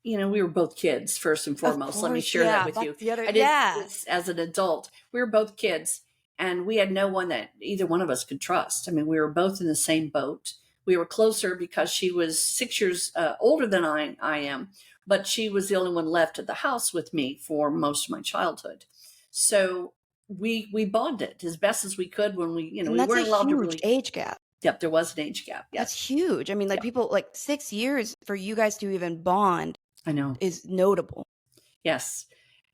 we were both kids, first and Of foremost. Let me course, share that yeah, with you. that's the other I didn't yeah. do this as an adult. We were both kids, and we had no one that either one of us could trust. I mean, we were both in the same boat. We were closer because she was 6 years older than I am, but she was the only one left at the house with me for most of my childhood. So we bonded as best as we could when And we that's a weren't allowed to huge really. age gap. Yep, there was an age gap. That's Yes. huge. I mean, like Yeah, people like 6 years for you guys to even bond I know. is notable. Yes.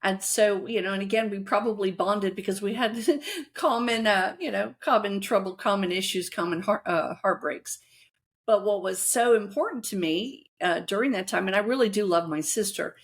And so, and again, we probably bonded because we had common, common trouble, common issues, common heartbreaks. But what was so important to me during that time, and I really do love my sister,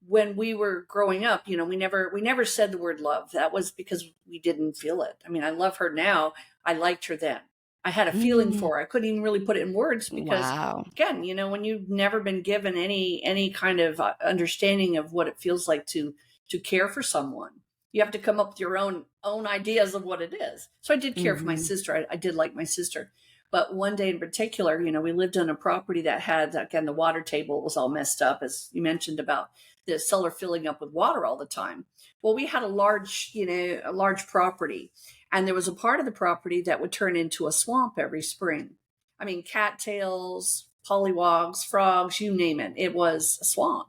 when we were growing up, we never said the word love. That was because we didn't feel it. I mean, I love her now. I liked her then. I had a feeling Mm, for her. I couldn't even really put it in words because, wow. again, when you've never been given any kind of understanding of what it feels like to care for someone, you have to come up with your own ideas of what it is. So I did care for my Mhm. sister. I did like my sister. But one day in particular, we lived on a property that had, again, the water table was all messed up, as you mentioned about the cellar filling up with water all the time. Well, we had a large property, and there was a part of the property that would turn into a swamp every spring. I mean, cattails, pollywogs, frogs, you name it. It was a swamp.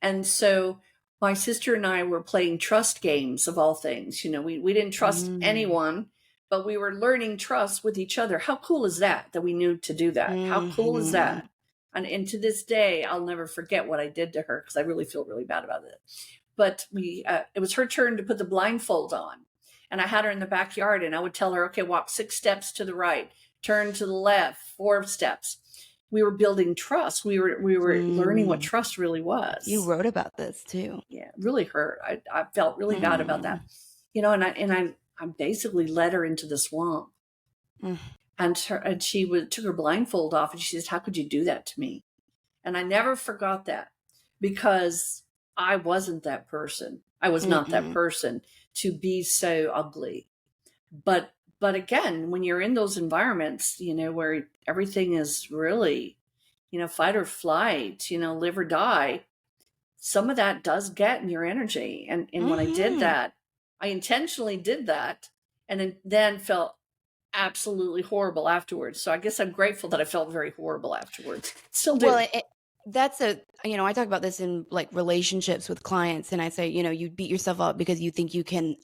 And so my sister and I were playing trust games of all things. We didn't trust Mm. anyone, but we were learning trust with each other. How cool is that we knew to do that? How cool is Mhm. that? And to this day, I'll never forget what I did to her because I really feel really bad about it. But it was her turn to put the blindfold on. And I had her in the backyard and I would tell her, okay, walk 6 steps to the right, turn to the left, 4 steps. We were building trust. We were learning what Mm. trust really You was. wrote about this too. Yeah, it really hurt. I felt really bad about Mm. that. And I basically led her into the swamp. Mm. And she took her blindfold off and she says, how could you do that to me? And I never forgot that because I wasn't that person. I was not that Mm-mm. person to be so ugly. But again, when you're in those environments, where everything is really, fight or flight, live or die, some of that does get in your energy. And when I did Mhm. that, I intentionally did that and then felt absolutely horrible afterwards. So I guess I'm grateful that I felt very horrible afterwards. Still Well, do. that's I talk about this in like relationships with clients and I say, you beat yourself up because you think you can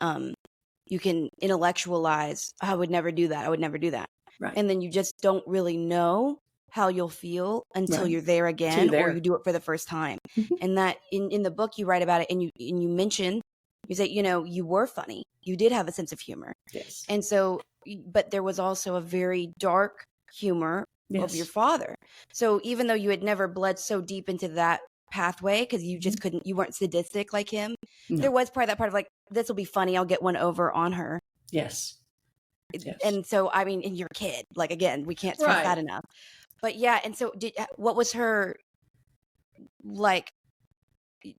intellectualize, I would never do that. I would never do that. Right. And then you just don't really know how you'll feel until Right. you're there Till you're again or you there. do it for the first time. Mhm. And that in the book you write about it and you mention, you say, you were funny. You did have a sense of humor. Yes. And so, but there was also a very dark humor of your Yes. father. So even though you had never bled so deep into that pathway because you Mhm. just couldn't, you weren't sadistic like him, there No. was that part of like, this will be funny. I'll get one over on her. Yes. Yes. And so, I mean, and your kid, like, again, we can't stress that Right. enough. But yeah. And so what was her, like,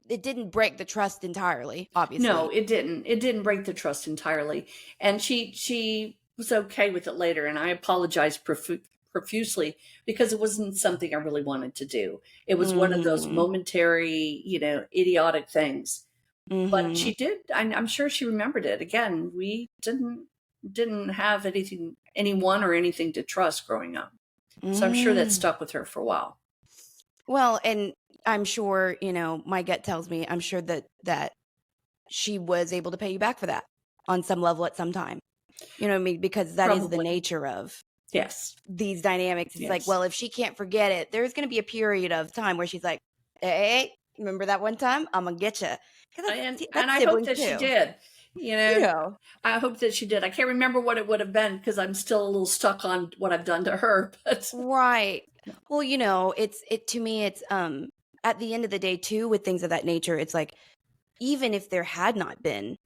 it didn't break the trust entirely, No, obviously. it didn't. It didn't break the trust entirely. And she was okay with it later. And I apologized profusely because it wasn't something I really wanted to do. It was one of those Mm-hmm. momentary, idiotic things. But Mm-hmm. she did. I'm sure she remembered it. Again, didn't have anyone or anything to trust growing up. So I'm sure that stuck with her for a while. Well, and I'm sure, my gut tells me, I'm sure that she was able to pay you back for that on some level at some time. You know what I mean? Because that is the Probably. nature of Yes. these dynamics. It's like, Yes. well, if she can't forget it, there's going to be a period of time where she's like, hey, remember that one time? I'm going to get you. And That's I hope siblings that she too. did. You know. I hope that she did. I can't remember what it would have been because I'm still a little stuck on what I've done to her. But Right. Well, to me, it's at the end of the day too, with things of that nature, it's like, even if there had not been,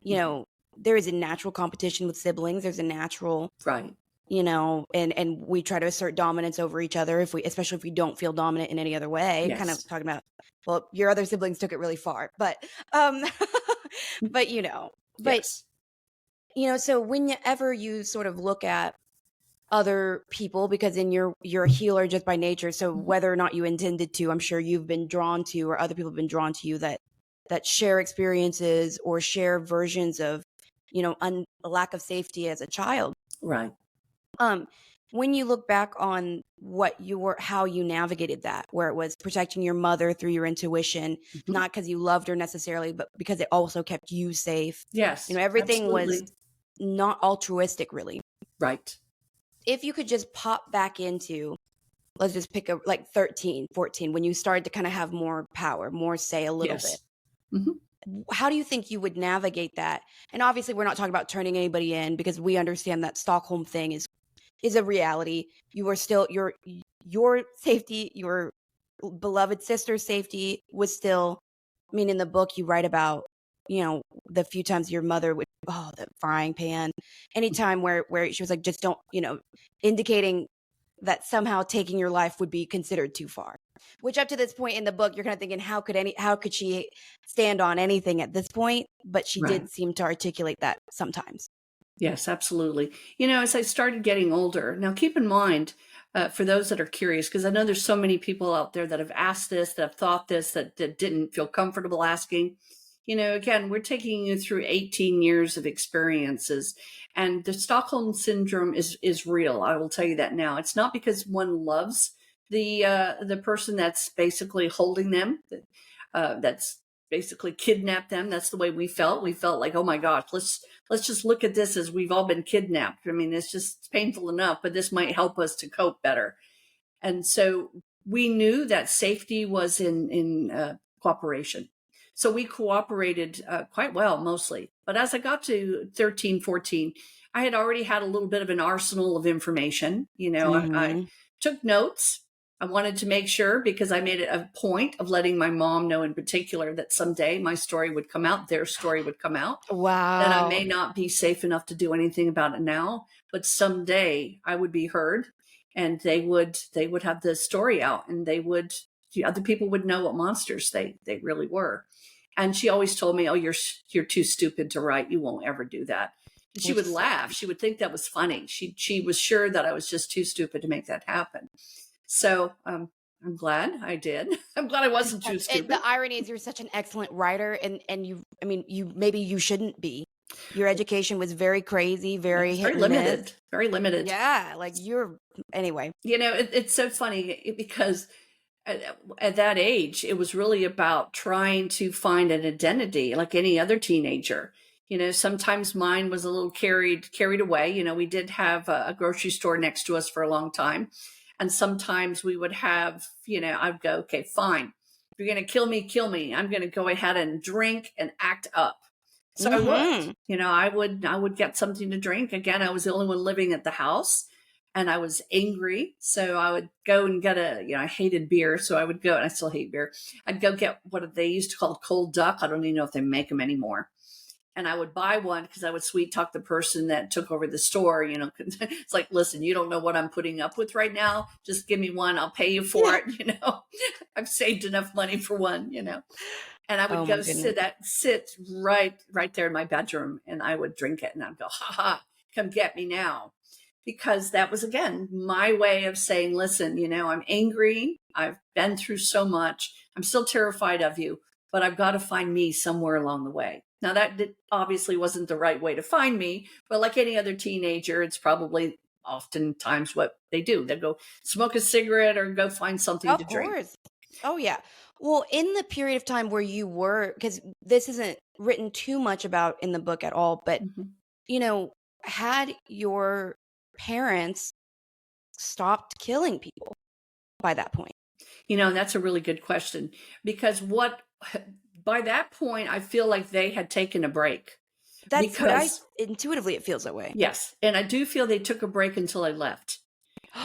there is a natural competition with siblings. There's a natural, right. And we try to assert dominance over each other especially if we don't feel dominant in any other way. Yes. Kind of talking about, well, your other siblings took it really far, but, Yes. So whenever you sort of look at other people, because you're a healer just by nature, so whether or not you intended to, I'm sure you've been drawn to, or other people have been drawn to you that share experiences or share versions of a lack of safety as a child. Right. When you look back on how you navigated that, where it was protecting your mother through your intuition, not because you loved her necessarily, but because it also kept you safe. Yes. Everything absolutely. was not altruistic, really. Right. If you could just pop back into, let's just pick 13, 14, when you started to kind of have more power, more say a little yes. bit. How do you think you would navigate that? And obviously we're not talking about turning anybody in, because we understand that Stockholm thing is a reality. You are still your safety, your beloved sister's safety was still, in the book you write about, the few times your mother would, the frying pan, anytime where she was like, just don't, indicating that somehow taking your life would be considered too far. Which up to this point in the book, you're kind of thinking, how could she stand on anything at this point? But she Right. did seem to articulate that sometimes. Yes, absolutely. As I started getting older, now keep in mind, for those that are curious, because I know there's so many people out there that have asked this, that have thought this, that didn't feel comfortable asking. Again, we're taking you through 18 years of experiences, and the Stockholm syndrome is real. I will tell you that now. It's not because one loves the person that's basically holding them, that's basically kidnapped them. That's the way we felt. We felt like, oh my gosh, let's just look at this as we've all been kidnapped. It's just painful enough, but this might help us to cope better. And so we knew that safety was in cooperation. So we cooperated quite well, mostly. But as I got to 13, 14, I had already had a little bit of an arsenal of information. I took notes. I wanted to make sure, because I made it a point of letting my mom know in particular that someday my story would come out, their story would come out. Wow. That I may not be safe enough to do anything about it now, but someday I would be heard, and they would have the story out, and the other people would know what monsters they really were. And she always told me, "Oh, you're too stupid to write. You won't ever do that." And she would laugh. She would think that was funny. She was sure that I was just too stupid to make that happen. So I'm glad I did. I'm glad I wasn't too stupid. The irony is you're such an excellent writer, and you shouldn't be. Your education was very crazy, very limited, very limited. Yeah, anyway. It's so funny because at that age, it was really about trying to find an identity like any other teenager. Sometimes mine was a little carried away. We did have a grocery store next to us for a long time. And sometimes we would have, I'd go, okay, fine. If you're going to kill me. I'm going to go ahead and drink and act up. So I would, I would get something to drink. Again, I was the only one living at the house, and I was angry. So I would go and get I hated beer. So I would go, and I still hate beer. I'd go get what they used to call cold duck. I don't even know if they make them anymore. And I would buy one because I would sweet talk the person that took over the store. It's like, listen, you don't know what I'm putting up with right now. Just give me one. I'll pay you for it. I've saved enough money for one, and I would go sit right there in my bedroom, and I would drink it, and I'd go, ha ha, come get me now. Because that was, again, my way of saying, listen, I'm angry. I've been through so much. I'm still terrified of you, but I've got to find me somewhere along the way. Now, obviously wasn't the right way to find me, but like any other teenager, it's probably oftentimes what they do. They go smoke a cigarette or go find something to Of drink. course. Oh, yeah. Well, in the period of time where you were, because this isn't written too much about in the book at all, but, Mhm. you know, had your parents stopped killing people by that point? That's a really good question because by that point, I feel like they had taken a break That's what because, intuitively, it feels that way. yes, and I do feel they took a break until I left.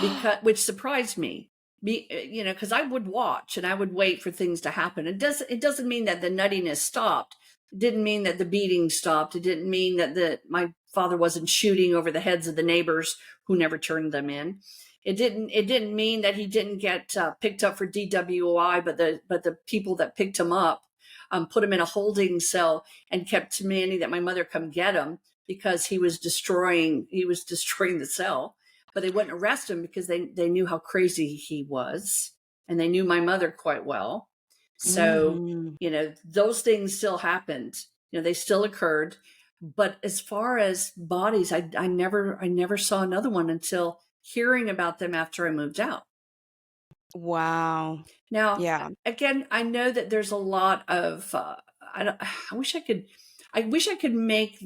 Because which surprised me. Because I would watch and I would wait for things to happen. It doesn't mean that the nuttiness stopped. It didn't mean that the beating stopped. It didn't mean that my father wasn't shooting over the heads of the neighbors who never turned them in. It didn't mean that he didn't get picked up for DWI, but the people that picked him up put him in a holding cell and kept demanding that my mother come get him because he was destroying the cell, but they wouldn't arrest him because they knew how crazy he was, and they knew my mother quite well. So, Mhm. those things still happened. They still occurred. But as far as bodies, I never saw another one until hearing about them after I moved out. Wow. Now, Yeah. again, I know that there's a lot of I don't, I wish I could make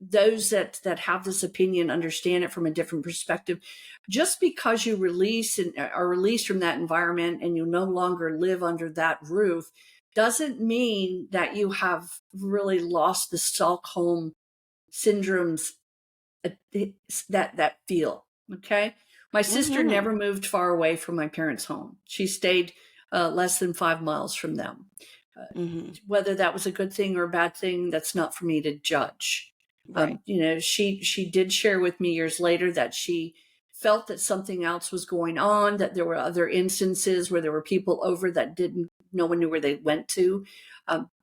those that have this opinion understand it from a different perspective. Just because you are released from that environment and you no longer live under that roof doesn't mean that you have really lost the Stockholm syndrome's uh, that feel. Okay. My sister Mhm. never moved far away from my parents' home. She stayed less than 5 miles from them. Uh, Mhm. whether that was a good thing or a bad thing, that's not for me to judge. Right. She did share with me years later that she felt that something else was going on, that there were other instances where there were people over that didn't, no one knew where they went to,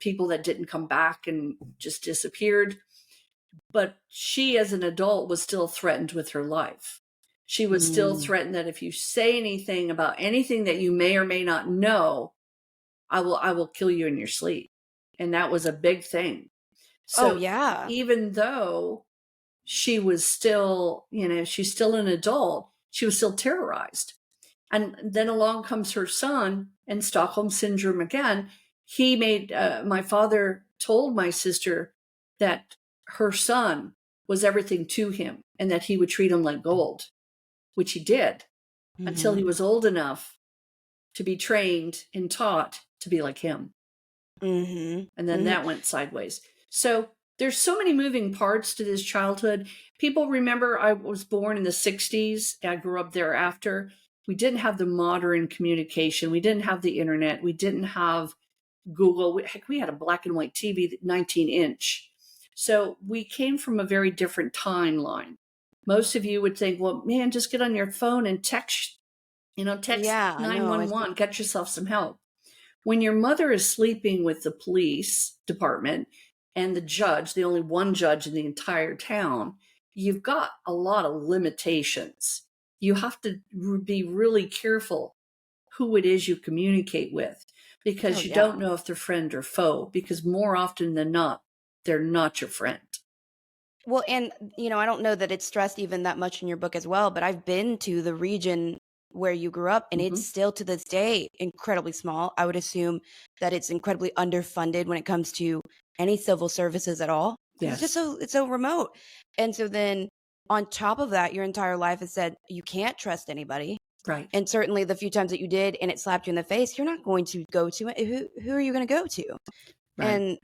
people that didn't come back and just disappeared. But she, as an adult, was still threatened with her life. She was still Mm. threatened that if you say anything about anything that you may or may not know, I will kill you in your sleep. And that was a big thing. Oh, So yeah. even though she was still, she's still an adult, she was still terrorized. And then along comes her son, and Stockholm syndrome again. My father told my sister that her son was everything to him and that he would treat him like gold, which he did until he Mhm. was old enough to be trained and taught to be like him. Mhm. And then Mhm. that went sideways. So there's so many moving parts to this childhood. People remember I was born in the 60s. I grew up thereafter. We didn't have the modern communication. We didn't have the internet. We didn't have Google. Heck, we had a black and white TV, 19-inch. So we came from a very different timeline. Most of you would think, well, man, just get on your phone and text Yeah, no, it's 911, get yourself some help. When your mother is sleeping with the police department and the judge, the only one judge in the entire town, you've got a lot of limitations. You have to be really careful who it is you communicate with oh, because you yeah. don't know if they're friend or foe, because more often than not, they're not your friend. Well, and, I don't know that it's stressed even that much in your book as well, but I've been to the region where you grew up, and it's Hmm. still to this day incredibly small. I would assume that it's incredibly underfunded when it comes to any civil services at all, because Yes, it's so remote. And so then on top of that, your entire life has said you can't trust anybody. right, And certainly the few times that you did and it slapped you in the face, you're not going to go to it. Who are you going to go to? right.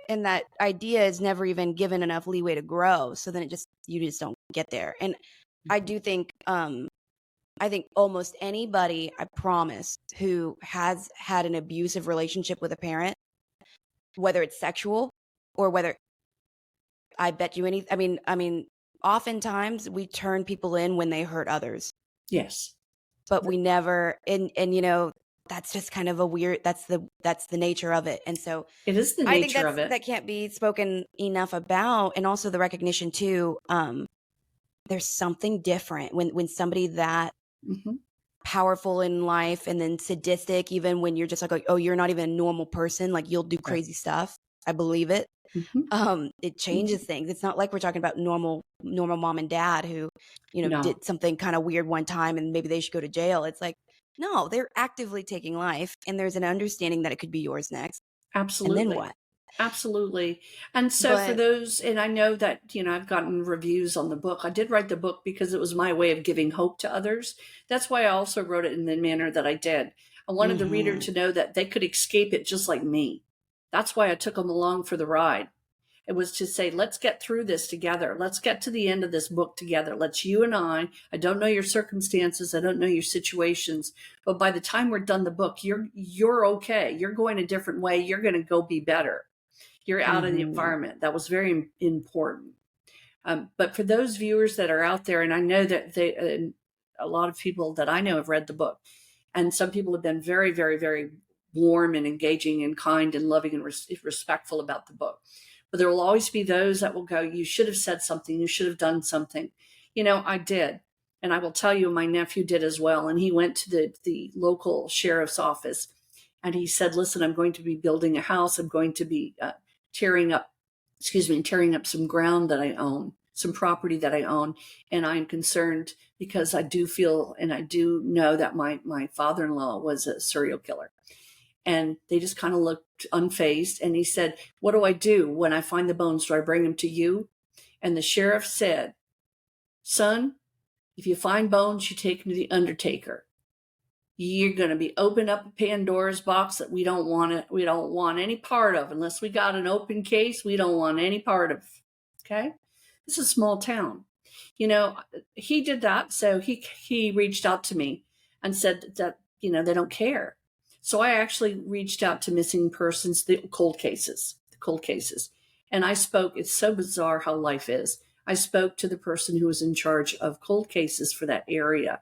And that idea is never even given enough leeway to grow, so then you just don't get there. And I Mhm. do think I think almost anybody, I promise, who has had an abusive relationship with a parent, whether it's sexual or whether, I bet you any I mean oftentimes we turn people in when they hurt others, Yes, but we never, and that's just kind of a weird, that's the nature of it. And so it is the I think nature of it. that can't be spoken enough about, and also the recognition too. There's something different when somebody that Hmm. powerful in life and then sadistic, even when you're just like, oh, you're not even a normal person, like you'll do Right. crazy stuff. I believe it. Mhm. It Mhm. changes things. It's not like we're talking about normal mom and dad who, No, did something kind of weird one time and maybe they should go to jail. It's like, no, they're actively taking life and there's an understanding that it could be yours next. And then absolutely. what? Absolutely. And so for But those, and I know that, I've gotten reviews on the book. I did write the book because it was my way of giving hope to others. That's why I also wrote it in the manner that I did. I wanted the reader mhm. to know that they could escape it just like me. That's why I took them along for the ride. It was to say, let's get through this together. Let's get to the end of this book together. Let's you and I don't know your circumstances. I don't know your situations, but by the time we're done the book, you're okay. You're going a different way. You're going to go be better. You're out of the Mhm. environment. That was very important. But for those viewers that are out there, and I know that a lot of people that I know have read the book, and some people have been very, very, very warm and engaging and kind and loving and respectful about the book. But there will always be those that will go, you should have said something. You should have done something. I did. And I will tell you, my nephew did as well. And he went to the local sheriff's office and he said, listen, I'm going to be building a house. I'm going to be tearing up, tearing up some ground that I own, some property that I own. And I am concerned because I do feel and I do know that my father-in-law was a serial killer. And they just kind of looked unfazed. And he said, what do I do when I find the bones? Do I bring them to you? And the sheriff said, son, if you find bones, you take them to the undertaker. You're going to be open up a Pandora's box that we don't want any part of unless we got an open case. We don't want any part of. Okay. This is a small town. He did that. So he reached out to me and said that, they don't care. So I actually reached out to missing persons, the cold cases. And I spoke, it's so bizarre how life is. I spoke to the person who was in charge of cold cases for that area.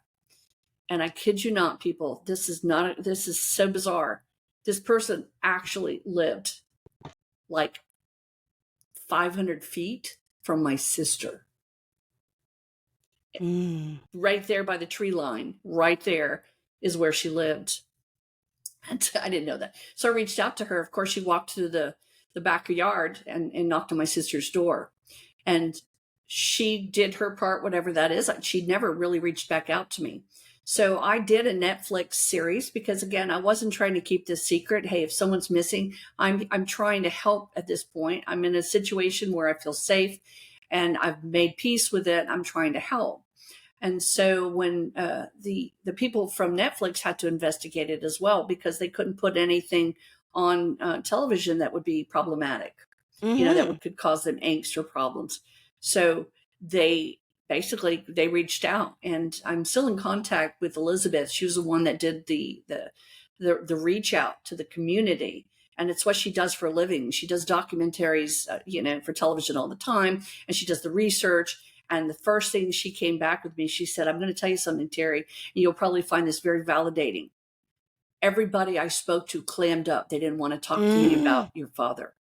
And I kid you not, people, this is so bizarre. This person actually lived like 500 feet from my sister, Mm. right there by the tree line, right there is where she lived. And I didn't know that. So I reached out to her. Of course, she walked to the backyard and knocked on my sister's door. And she did her part, whatever that is. She never really reached back out to me. So I did a Netflix series because, again, I wasn't trying to keep this secret. Hey, if someone's missing, I'm trying to help at this point. I'm in a situation where I feel safe and I've made peace with it. I'm trying to help. And so when the people from Netflix had to investigate it as well because they couldn't put anything on television that would be problematic, that Mhm. could cause them angst or problems. So they reached out, and I'm still in contact with Elizabeth. She was the one that did the reach out to the community. And it's what she does for a living. She does documentaries, for television all the time, and she does the research. And the first thing she came back with me, she said, I'm going to tell you something, Terri, and you'll probably find this very validating. Everybody I spoke to clammed up. They didn't want to talk to me Mm. about your father.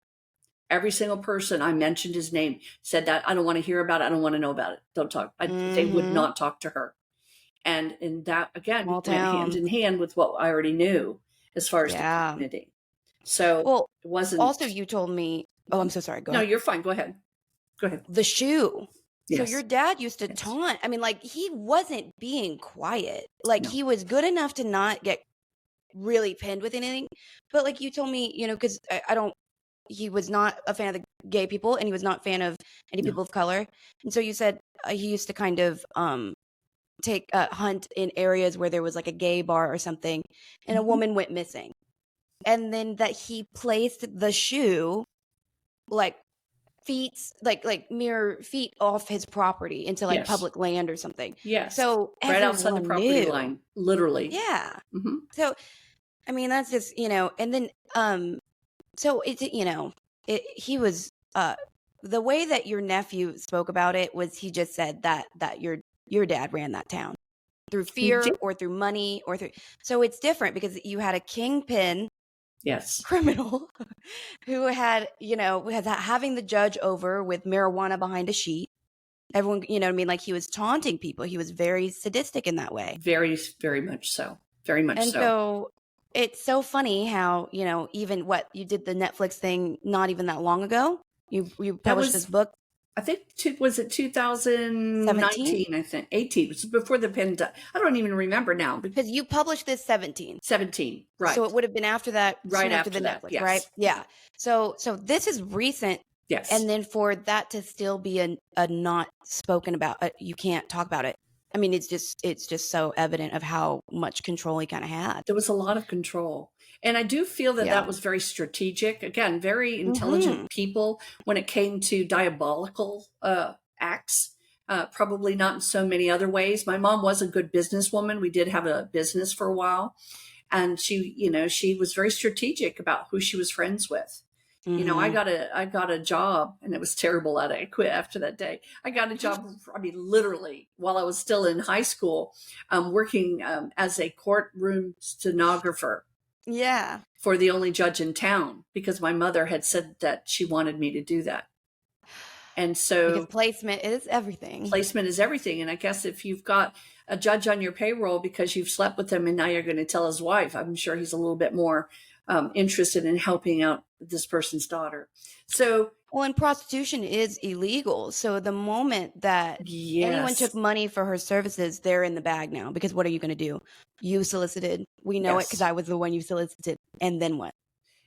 Every single person I mentioned his name said that I don't want to hear about it. I don't want to know about it. Don't talk. They would Mhm. not talk to her. And that, again, Small went hand town. in hand with what I already knew as far as the Yeah. community. So Well, it wasn't. also you told me, oh, I'm so sorry. Go No, ahead. you're fine. Go ahead. Go ahead. The shoe. So your Yes. dad used to Yes. taunt. I mean, like he wasn't being quiet. Like No. he was good enough to not get really pinned with anything. But like you told me, because I don't, he was not a fan of the gay people and he was not a fan of any No. people of color. And so you said he used to kind of take hunt in areas where there was like a gay bar or something and a Mhm. woman went missing. And then that he placed the shoe like feet like mere feet off his property into like Yes. public land or something. Yes. So Right outside the everyone property knew. line, literally. Yeah. Hmm. So I mean that's just, and then so it's he was the way that your nephew spoke about it was he just said that your dad ran that town through He did. fear or through money or through, so it's different because you had a kingpin Yes. criminal who had, was having the judge over with marijuana behind a sheet. Everyone, you know what I mean? Like he was taunting people. He was very sadistic in that way. Very, very much so. Very much And so. so it's so funny how, even what you did the Netflix thing not even that long ago. You That published this was, book I think, was it 17 2019? I think 18. It was before the pandemic. I don't even remember now. But because you published this 17. 17, So right? it would have been after that, Right soon after the after that, Netflix, right? yes, Yeah. So this is recent, yes. and then for that to still be a not spoken about, you can't talk about it. I mean, it's just so evident of how much control he kind of had. There was a lot of control. And I do feel that Yeah. that was very strategic. Again, very Hmm. intelligent people when it came to diabolical acts. Probably not in so many other ways. My mom was a good businesswoman. We did have a business for a while. And she was very strategic about who she was friends with. Hmm. I got a job, and it was terrible at it. I quit after that day. I got a job, I mean, literally while I was still in high school, working as a courtroom stenographer Yeah. for the only judge in town, because my mother had said that she wanted me to do that. And Because so placement is everything. placement is everything. And I guess if you've got a judge on your payroll because you've slept with him and now you're going to tell his wife, I'm sure he's a little bit more interested in helping out this person's daughter. So, Well, and prostitution is illegal. So the moment that anyone yes, took money for her services, they're in the bag now. Because what are you going to do? You solicited. We know it because yes, I was the one you solicited. And then what?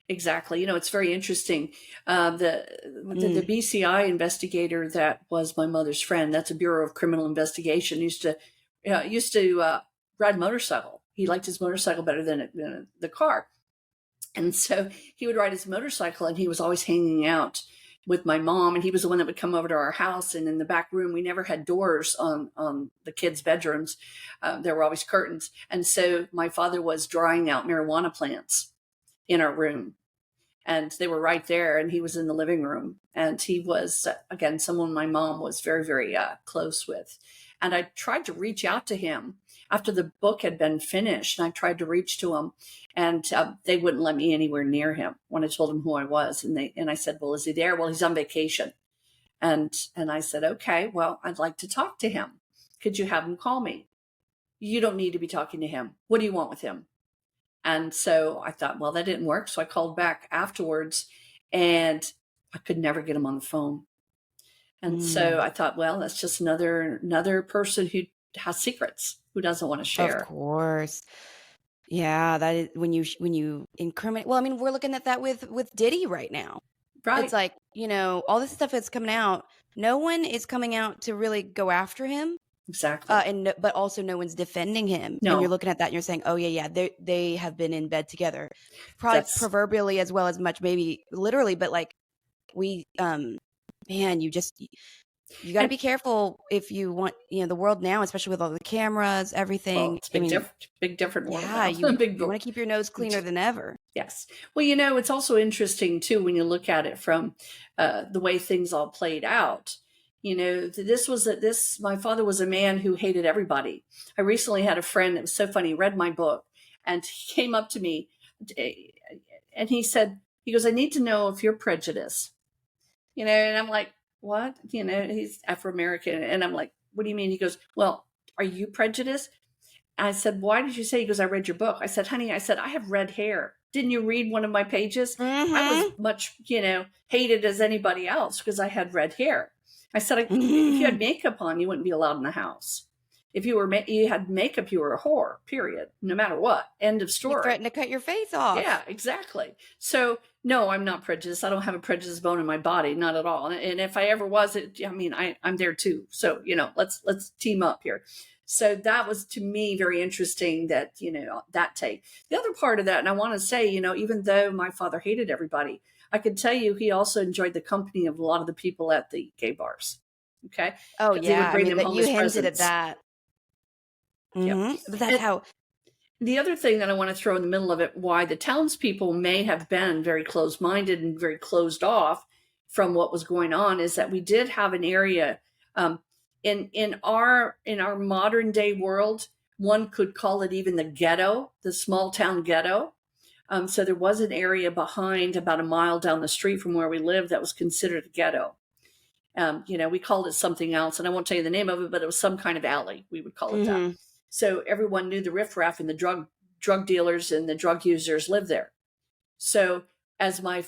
exactly. It's very interesting. The Mm. BCI investigator that was my mother's friend, that's a Bureau of Criminal Investigation, used to ride motorcycle. He liked his motorcycle better than the car. And so he would ride his motorcycle, and he was always hanging out with my mom. And he was the one that would come over to our house. And in the back room, we never had doors on the kids' bedrooms. There were always curtains. And so my father was drying out marijuana plants in our room, and they were right there. And he was in the living room. And he was, again, someone my mom was very, very close with. And I tried to reach out to him after the book had been finished. And I tried to reach to him, and they wouldn't let me anywhere near him when I told them who I was. And I said, well, is he there? Well, he's on vacation. And I said, okay, well, I'd like to talk to him. Could you have him call me? You don't need to be talking to him. What do you want with him? And so I thought, well, that didn't work. So I called back afterwards, and I could never get him on the phone. And so Mm. I thought, well, that's just another person who has secrets, who doesn't want to Of share. course. Yeah, that is when you incriminate. Well, I mean, we're looking at that with Diddy right now. It's Right. like, all this stuff that's coming out. No one is coming out to really go after him. Exactly. But also no one's defending him. And you're No, looking at that and you're saying, oh yeah, they have been in bed together, probably that's proverbially as well as much, maybe literally. But like man, you got to and be careful if you want, the world now, especially with all the cameras, well, everything. it's I mean, big different world yeah, now. you Big you want to keep your nose cleaner than ever. Yes. Well, it's also interesting too when you look at it from the way things all played out. My father was a man who hated everybody. I recently had a friend that was so funny, read my book, and he came up to me, and he goes, I need to know if you're prejudiced. And I'm like, what? He's Afro-American. And I'm like, what do you mean? He goes, well, are you prejudiced? I said, why did you say? He goes, I read your book. I said, honey, I have red hair. Didn't you read one of my pages? I was Mm-hmm. much, hated as anybody else because I had red hair. I said, if you Mm-hmm. had makeup on, you wouldn't be allowed in the house. If you had makeup, you were a whore, period. No matter what. End of You story. threatened to cut your face off. Yeah, exactly. So no, I'm not prejudiced. I don't have a prejudice bone in my body, not at all. And if I ever was, I'm there too. So let's team up here. So that was to me very interesting that that take. The other part of that, and I want to say, even though my father hated everybody, I can tell you he also enjoyed the company of a lot of the people at the gay bars. Okay, Oh because he yeah, would I bring mean them that home you as hinted at presents. that. Yep. But that's And how. the other thing that I want to throw in the middle of it, why the townspeople may have been very closed-minded and very closed off from what was going on, is that we did have an area um, in our modern day world. One could call it even the ghetto, the small town ghetto. So there was an area behind, about a mile down the street from where we lived, that was considered a ghetto. We called it something else, and I won't tell you the name of it, but it was some kind of alley. We would call it that. Mm-hmm. So everyone knew the riffraff and the drug dealers and the drug users lived there. So as my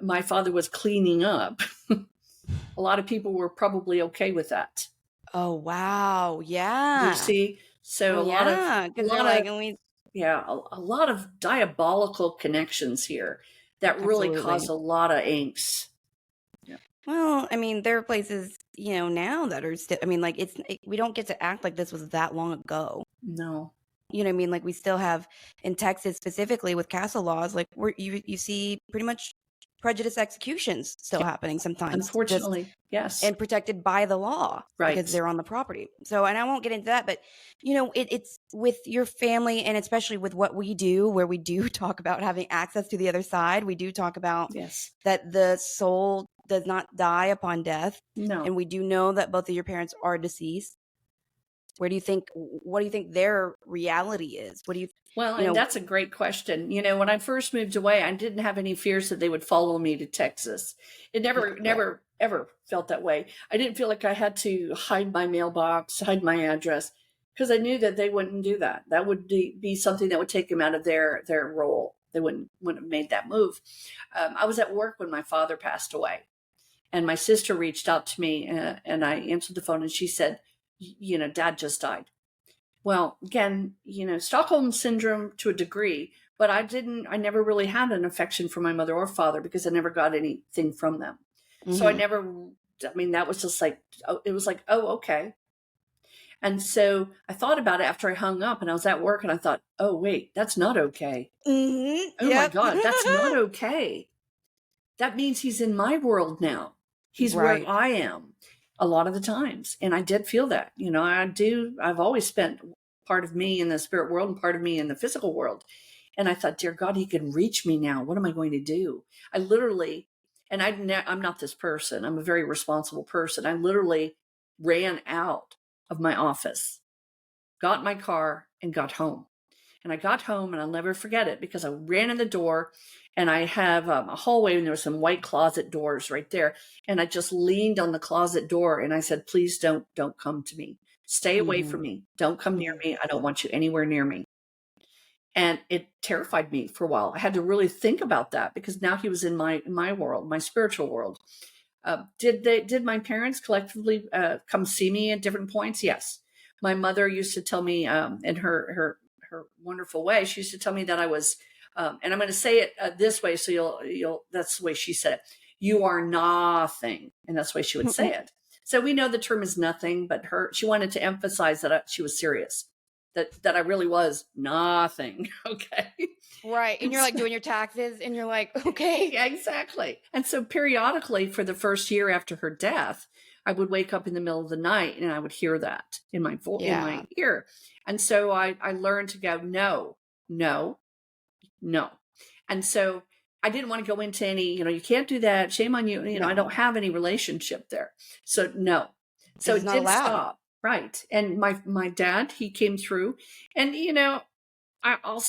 my father was cleaning up, a lot of people were probably okay with that. Oh, wow. Do you Yeah. see? So Well, yeah, a because they're lot like, of and we yeah, a lot of diabolical connections here that really cause absolutely. a lot of angst. Yeah. Well, I mean, there are places, now that are still, I mean, like, we don't get to act like this was that long ago. No, You know what I mean? Like, we still have in Texas specifically with castle laws, like, where you see pretty much prejudice executions still yeah, happening sometimes, just unfortunately, yes, and protected by the law because right. they're on the property. So, and I won't get into that, but it's with your family and especially with what we do, where we do talk about having access to the other side. We do talk about Yes. that the soul does not die upon death. No. And we do know that both of your parents are deceased. What do you think their reality is? What do you, Well, you and know, that's a great question. When I first moved away, I didn't have any fears that they would follow me to Texas. It yeah, right. never, ever felt that way. I didn't feel like I had to hide my mailbox, hide my address, because I knew that they wouldn't do that. That would be something that would take them out of their role. They wouldn't have made that move. I was at work when my father passed away, and my sister reached out to me, and I answered the phone, and she said, Dad just died. Well, again, Stockholm syndrome to a degree, but I never really had an affection for my mother or father because I never got anything from them. So Hmm. that was just like, it was like, oh, okay. And so I thought about it after I hung up and I was at work and I thought, oh, wait, that's not okay. Hmm. Oh my Yep. God, that's not okay. That means he's in my world now. He's where Right. I am a lot of the times. And I did feel that. I've always spent part of me in the spirit world and part of me in the physical world. And I thought, dear God, he can reach me now. What am I going to do? I literally, and I'm not this person. I'm a very responsible person. I literally ran out of my office, got in my car, and got home. And I got home and I'll never forget it because I ran in the door and I have a hallway and there were some white closet doors right there. And I just leaned on the closet door and I said, please don't come to me. Stay away Hmm. from me. Don't come near me. I don't want you anywhere near me. And it terrified me for a while. I had to really think about that because now he was in my world, my spiritual world. Did my parents collectively come see me at different points? Yes. My mother used to tell me in her wonderful way. She used to tell me that I was, and I'm going to say it this way, so you'll. That's the way she said it. You are nothing, and that's the way she would say it. So we know the term is nothing, but she wanted to emphasize that she was serious, that I really was nothing. Okay. Right. And And you're like so, doing your taxes and you're like, okay. yeah, exactly. And so periodically for the first year after her death, I would wake up in the middle of the night and I would hear that in Yeah. my ear. And so I learned to go, no, no, no. And so I didn't want to go into any, you can't do that. Shame on you. I No. don't have any relationship there. So no. So It's it not did allowed. stop. Right. And my dad, he came through and, I, I'll,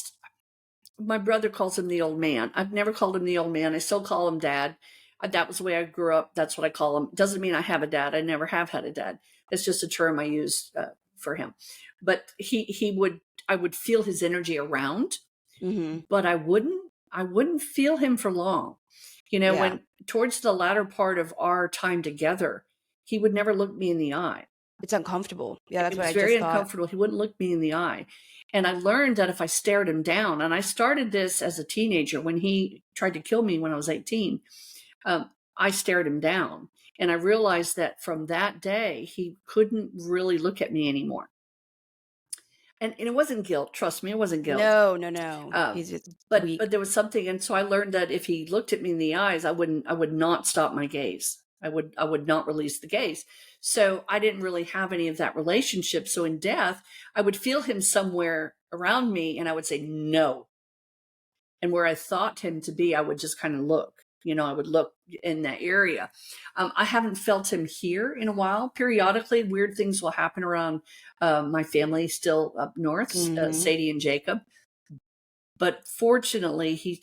my brother calls him the old man. I've never called him the old man. I still call him dad. That was the way I grew up. That's what I call him. Doesn't mean I have a dad. I never have had a dad. It's just a term I use for him. But I would feel his energy around, Hmm. but I wouldn't feel him for long. Yeah. When towards the latter part of our time together, he would never look me in the eye. It's uncomfortable. Yeah, that's It what was I very just thought. uncomfortable. He wouldn't look me in the eye. And I learned that if I stared him down, and I started this as a teenager when he tried to kill me when I was 18, I stared him down. And I realized that from that day, he couldn't really look at me anymore. And it wasn't guilt. Trust me, it wasn't guilt. No, no, no. Um, He's just but weak. there was something, and so I learned that if he looked at me in the eyes, I would not stop my gaze. I would not release the gaze. So I didn't really have any of that relationship. So in death, I would feel him somewhere around me, and I would say no. And where I thought him to be, I would just kind of look. I would look in that area. I haven't felt him here in a while. Periodically, weird things will happen around my family still up north, Hmm. Sadie and Jacob. But fortunately, he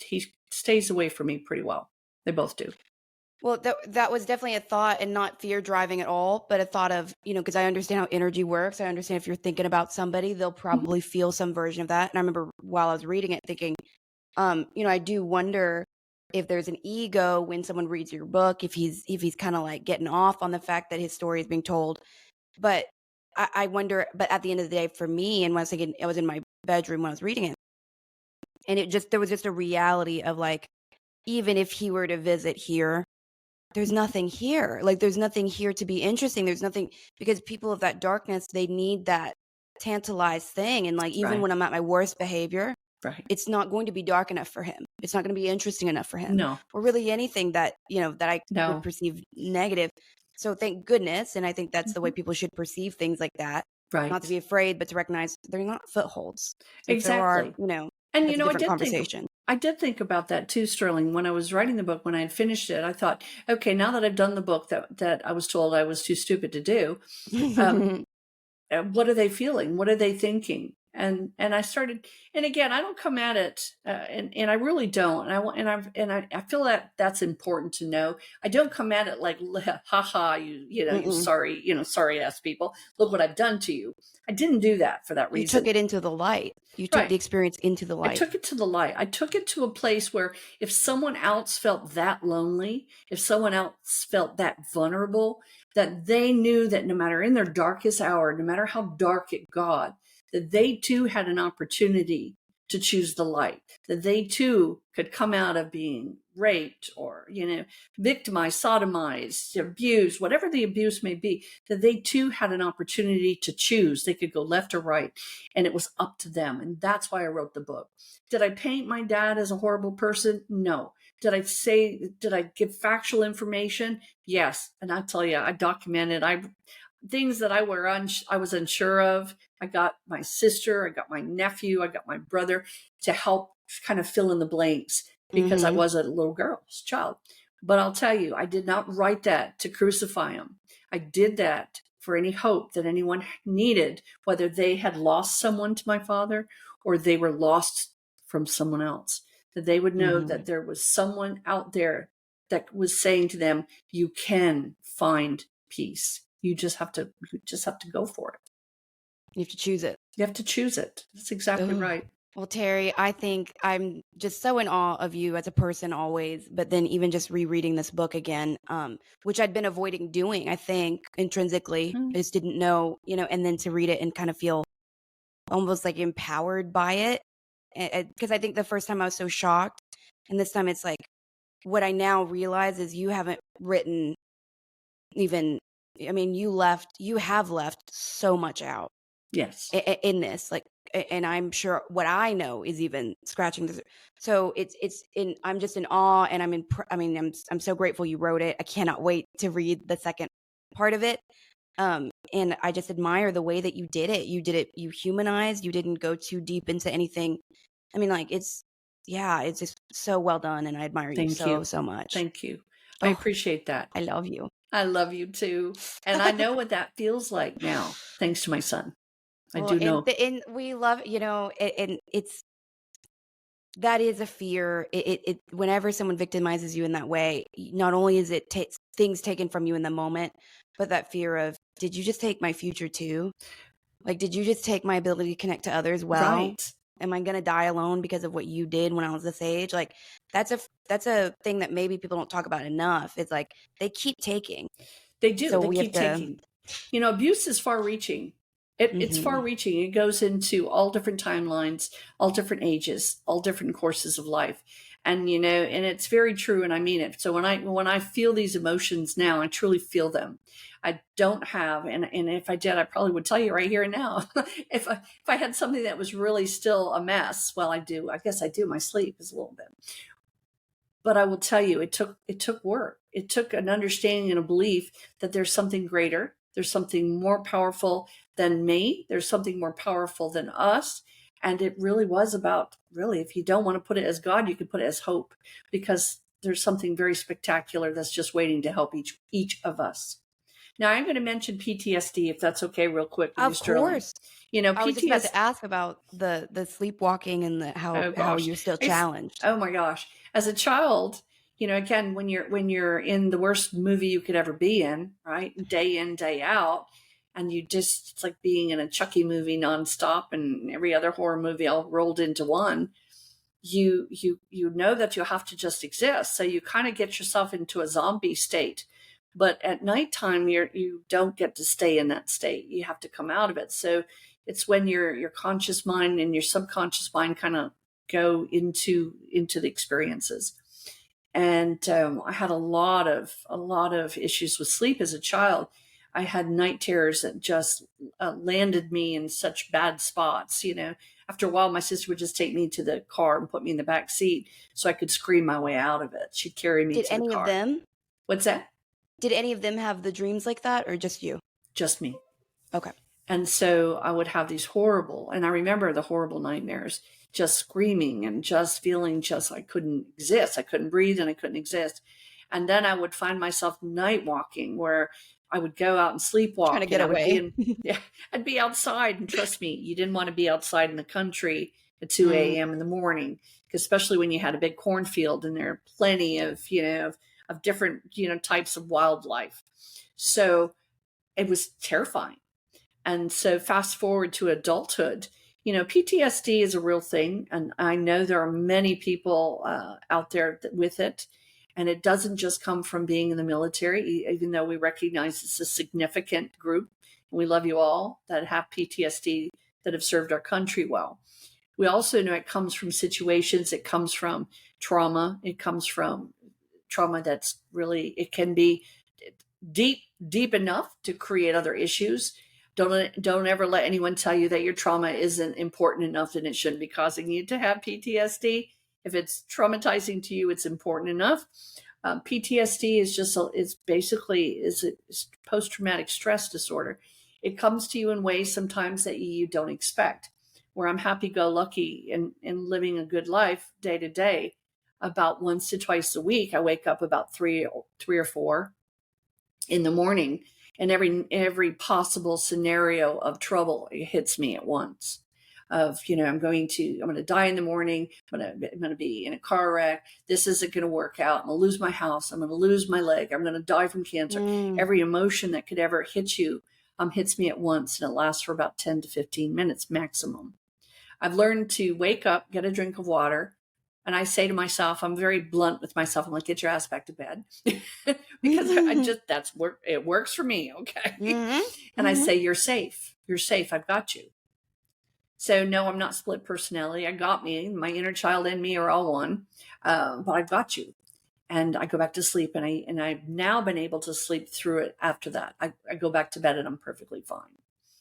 stays away from me pretty well. They both do. Well, that was definitely a thought and not fear driving at all, but a thought of, because I understand how energy works. I understand if you're thinking about somebody, they'll Mhm. probably feel some version of that. And I remember while I was reading it thinking, I do wonder if there's an ego when someone reads your book, if he's kind of like getting off on the fact that his story is being told. But I wonder, but at the end of the day, for me, and once again, I was in my bedroom when I was reading it, and there was just a reality of like, even if he were to visit here, there's nothing here. Like, there's nothing here to be interesting. There's nothing, because people of that darkness, they need that tantalized thing. And like, even Right. when I'm at my worst behavior, Right. it's not going to be dark enough for him. It's not going to be interesting enough for him, No. or really anything that, that I would No. perceive negative. So thank goodness. And I think that's the way Mhm. people should perceive things like that. Not to Right. be afraid, but to recognize they're not footholds. If there are, Exactly. And that's a I different did conversation. about that too, Sterling. When I was writing the book, when I had finished it, I thought, okay, now that I've done the book that I was told I was too stupid to do, um, what are they feeling? What are they thinking? And I started, and again, I don't come at it, and I really don't. And I feel that that's important to know. I don't come at it like, haha, you sorry ass people. Look what I've done to you. I didn't do that for that You took reason. it into the light. You took Right. the experience into the I light. took it to the light. I took it to a place where if someone else felt that lonely, if someone else felt that vulnerable, that they knew that no matter in their darkest hour, no matter how dark it got, that they too had an opportunity to choose the light, that they too could come out of being raped or, victimized, sodomized, abused, whatever the abuse may be, that they too had an opportunity to choose. They could go left or right, and it was up to them. And that's why I wrote the book. Did I paint my dad as a horrible person? No. Did I give factual information? Yes. And I tell you, I documented things that I was unsure of. I got my sister, I got my nephew, I got my brother to help kind of fill in the blanks because I Mhm. was a little girl's child. But I'll tell you, I did not write that to crucify him. I did that for any hope that anyone needed, whether they had lost someone to my father or they were lost from someone else, that they would know that Mhm. there was someone out there that was saying to them, you can find peace. You just have to go for it. You have to choose it. You have to choose it. That's exactly Ugh. right. Well, Terry, I think I'm just so in awe of you as a person always, but then even just rereading this book again, which I'd been avoiding doing, I think, intrinsically. Mm. I just didn't know, and then to read it and kind of feel almost like empowered by it. Because I think the first time I was so shocked, and this time it's like, what I now realize is you haven't written even, I mean, you have left so much out Yes. in this, like, and I'm sure what I know is even scratching the. So I'm just in awe, and I'm so grateful you wrote it. I cannot wait to read the second part of it. And I just admire the way that you did it. You humanized. You didn't go too deep into anything. I mean, like, it's just so well done, and I admire you Thank so you. so much. Thank you. I Oh, appreciate that. I love you. I love you too. And I know what that feels like now, thanks to my son. I Well, do know. and we love, and it's that is a fear. Whenever someone victimizes you in that way, not only is it things taken from you in the moment, but that fear of, did you just take my future too? Like, did you just take my ability to connect to others? Well, Right. am I going to die alone because of what you did when I was this age? Like, that's a thing that maybe people don't talk about enough. It's like they keep taking. They do. So They we have keep to. taking. Abuse is far reaching. It's far Mhm. reaching. It goes into all different timelines, all different ages, all different courses of life. And and it's very true, and I mean it. So when I feel these emotions now, I truly feel them. I don't have, and if I did, I probably would tell you right here and now. If I had something that was really still a mess, well, I do. I guess I do. My sleep is a little bit. But I will tell you, it took work. It took an understanding and a belief that there's something greater. There's something more powerful than me. There's something more powerful than us. And it really was about, really, if you don't want to put it as God, you can put it as hope, because there's something very spectacular that's just waiting to help each of us. Now, I'm going to mention PTSD, if that's okay, real quick with you, Of Sterling. course. I was just about to PTSD. ask about the sleepwalking and the Oh how gosh. you're still It's challenged. oh my gosh. As a child, again, when you're in the worst movie you could ever be in, right? Day in, day out, and it's like being in a Chucky movie nonstop and every other horror movie all rolled into one. you know that you have to just exist. So you kind of get yourself into a zombie state. But at nighttime, you don't get to stay in that state. You have to come out of it. So it's when your conscious mind and your subconscious mind kind of go into the experiences. And I had a lot of issues with sleep as a child. I had night terrors that just landed me in such bad spots. After a while, my sister would just take me to the car and put me in the back seat so I could scream my way out of it. She'd carry me Did to the any of car. them? What's that? Did any of them have the dreams like that, or just you? Just me. Okay. And so I would have these horrible, and I remember the horrible nightmares, just screaming and just feeling just I couldn't exist. I couldn't breathe and I couldn't exist. And then I would find myself night walking, where I would go out and sleepwalk. Trying to get and away. I'd be outside. And trust me, you didn't want to be outside in the country at 2 a.m. in the morning, especially when you had a big cornfield and there are plenty of, of different, types of wildlife. So it was terrifying. And so fast forward to adulthood, PTSD is a real thing. And I know there are many people out there with it. And it doesn't just come from being in the military, even though we recognize it's a significant group. And we love you all that have PTSD that have served our country well. We also know it comes from situations. It comes from trauma. It comes from trauma that's really, it can be deep enough to create other issues. Don't ever let anyone tell you that your trauma isn't important enough and it shouldn't be causing you to have PTSD. If it's traumatizing to you, it's important enough. PTSD is basically a post-traumatic stress disorder. It comes to you in ways sometimes that you don't expect. Where I'm happy-go-lucky and living a good life day to day, about once to twice a week, I wake up about three or four in the morning, and every possible scenario of trouble hits me at once. Of I'm going to die in the morning. I'm going to be in a car wreck. This isn't going to work out. I'm going to lose my house. I'm going to lose my leg. I'm going to die from cancer. Every emotion that could ever hit you hits me at once, and it lasts for about 10 to 15 minutes maximum. I've learned to wake up, get a drink of water, and I say to myself, I'm very blunt with myself. I'm like, get your ass back to bed. Because it works for me. Okay. And I say, you're safe. You're safe. I've got you. So no, I'm not split personality. I got me. My inner child and me are all one. But I've got you. And I go back to sleep, and I've now been able to sleep through it after that. I go back to bed and I'm perfectly fine.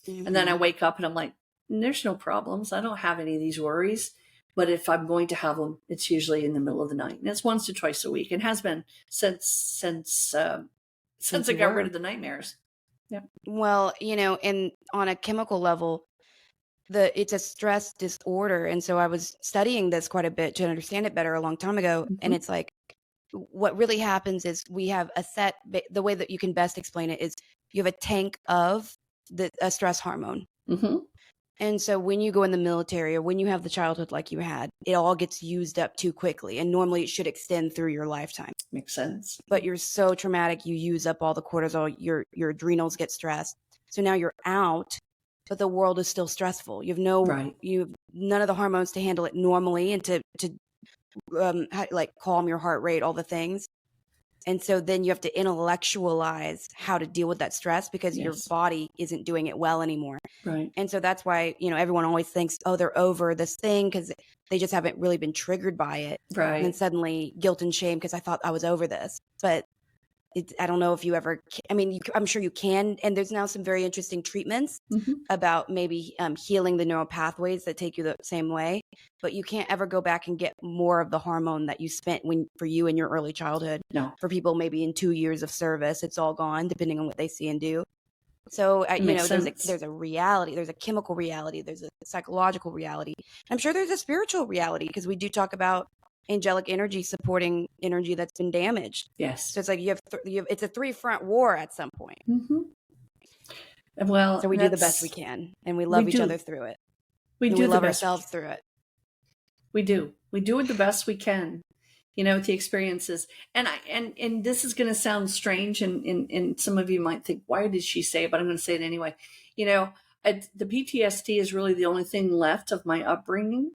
And then I wake up and I'm like, there's no problems. I don't have any of these worries. But if I'm going to have them, it's usually in the middle of the night. And it's once to twice a week. And has been since I got rid of the nightmares. Yeah. Well, and on a chemical level, it's a stress disorder. And so I was studying this quite a bit to understand it better a long time ago. And it's like, what really happens is we have the way that you can best explain it is you have a tank of a stress hormone. And so when you go in the military or when you have the childhood like you had, it all gets used up too quickly. And normally it should extend through your lifetime. Makes sense. But you're so traumatic, you use up all the cortisol, your adrenals get stressed. So now you're out, but the world is still stressful. You have none of the hormones to handle it normally and to calm your heart rate, all the things. And so then you have to intellectualize how to deal with that stress because your body isn't doing it well anymore. Right. And so that's why, everyone always thinks, oh, they're over this thing because they just haven't really been triggered by it. Right. And then suddenly guilt and shame because I thought I was over this. But I don't know if you ever, I'm sure you can. And there's now some very interesting treatments about maybe healing the neural pathways that take you the same way. But you can't ever go back and get more of the hormone that you spent for you in your early childhood. No. For people, maybe in 2 years of service, it's all gone, depending on what they see and do. So, there's a reality, there's a chemical reality, there's a psychological reality. I'm sure there's a spiritual reality because we do talk about angelic energy supporting energy that's been damaged. Yes. So it's like you have it's a 3-front war at some point. Well, so we do the best we can, and we love each other through it. We love ourselves through it. We do it the best we can, with the experiences. And this is going to sound strange, and some of you might think, why did she say it? But I'm going to say it anyway. The PTSD is really the only thing left of my upbringing.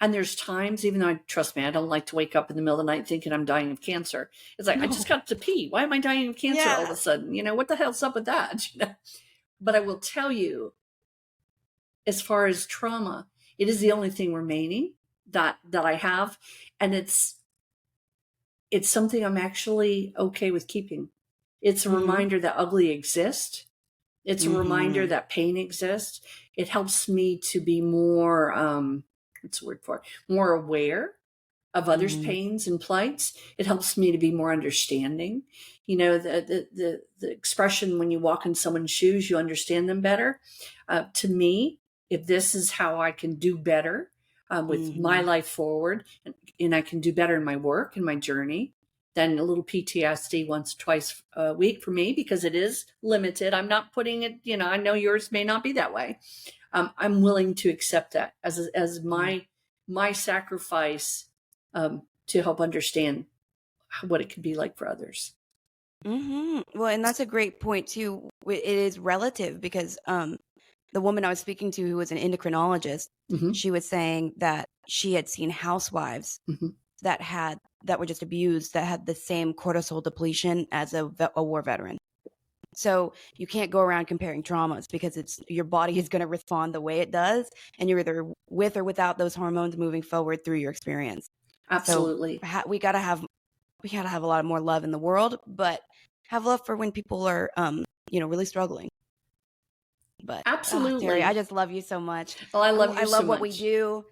And there's times, even though trust me, I don't like to wake up in the middle of the night thinking I'm dying of cancer. It's like, I just No. got to pee. Why am I dying of cancer all of a sudden? What the hell's up with that? But I will tell you, as far as trauma, it is the only thing remaining that I have. And it's something I'm actually okay with keeping. It's a reminder that ugly exists. It's a reminder that pain exists. It helps me to be more, what's the word for it? More aware of others' pains and plights. It helps me to be more understanding. The expression, when you walk in someone's shoes, you understand them better. To me, if this is how I can do better with my life forward, and I can do better in my work and my journey, then a little PTSD once, twice a week for me, because it is limited. I'm not putting it, I know yours may not be that way. I'm willing to accept that as my sacrifice to help understand what it could be like for others. Well, and that's a great point too. It is relative because the woman I was speaking to, who was an endocrinologist, she was saying that she had seen housewives that were just abused, that had the same cortisol depletion as a war veteran. So you can't go around comparing traumas, because your body is going to respond the way it does, and you're either with or without those hormones moving forward through your experience. Absolutely. So we gotta have a lot more love in the world, but have love for when people are really struggling. But absolutely, Terri, I just love you so much. Well, I love you. I love so what much. we do.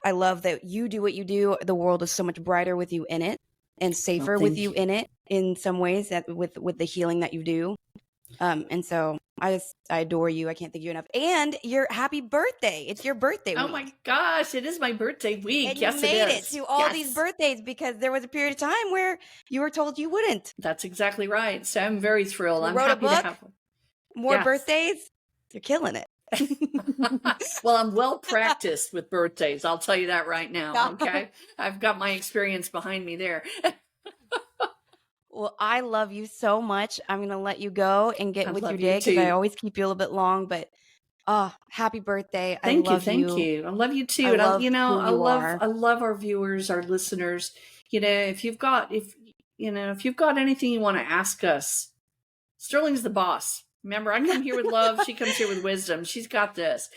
I love that you do what you do. The world is so much brighter with you in it, and safer with you in it in some ways, that with the healing that you do. And so I adore you. I can't thank you enough. And your happy birthday. It's your birthday week. Oh my gosh, it is my birthday week. And yes, you made it it to all these birthdays, because there was a period of time where you were told you wouldn't. That's exactly right. So I'm very thrilled. I'm wrote happy a book, to have more birthdays. You're killing it. Well, I'm well practiced with birthdays. I'll tell you that right now. Okay. I've got my experience behind me there. Well, I love you so much. I'm going to let you go and get with your day, too. because I always keep you a little bit long, but happy birthday. Thank you. I love you too. And I love our viewers, our listeners. If you've got anything you want to ask us, Sterling's the boss. Remember, I come here with love. She comes here with wisdom. She's got this.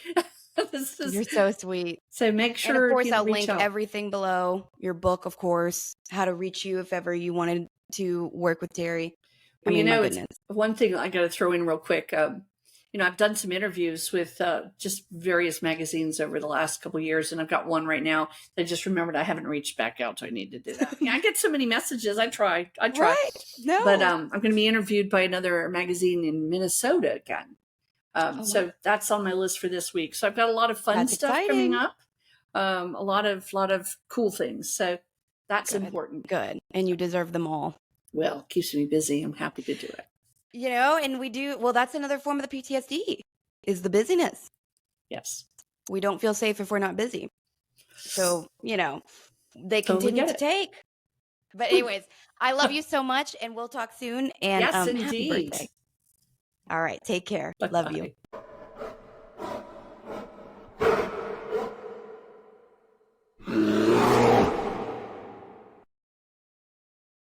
You're so sweet. So make sure. And of course, I'll link everything below. Your book, of course, how to reach you if ever you wanted to work with Terri. Well, my goodness. One thing I got to throw in real quick. I've done some interviews with just various magazines over the last couple of years, and I've got one right now. I just remembered I haven't reached back out, so I need to do that. I get so many messages. I try. Right. No. But I'm going to be interviewed by another magazine in Minnesota again. So that's on my list for this week. So I've got a lot of fun stuff coming up. A lot of cool things. So that's important. Good. And you deserve them all. Well, keeps me busy. I'm happy to do it. And we do. Well, that's another form of the PTSD, is the busyness. Yes. We don't feel safe if we're not busy. So, they continue to take. But anyways, I love you so much, and we'll talk soon. And yes, indeed. Happy birthday. All right. Take care. Bye-bye. Love you.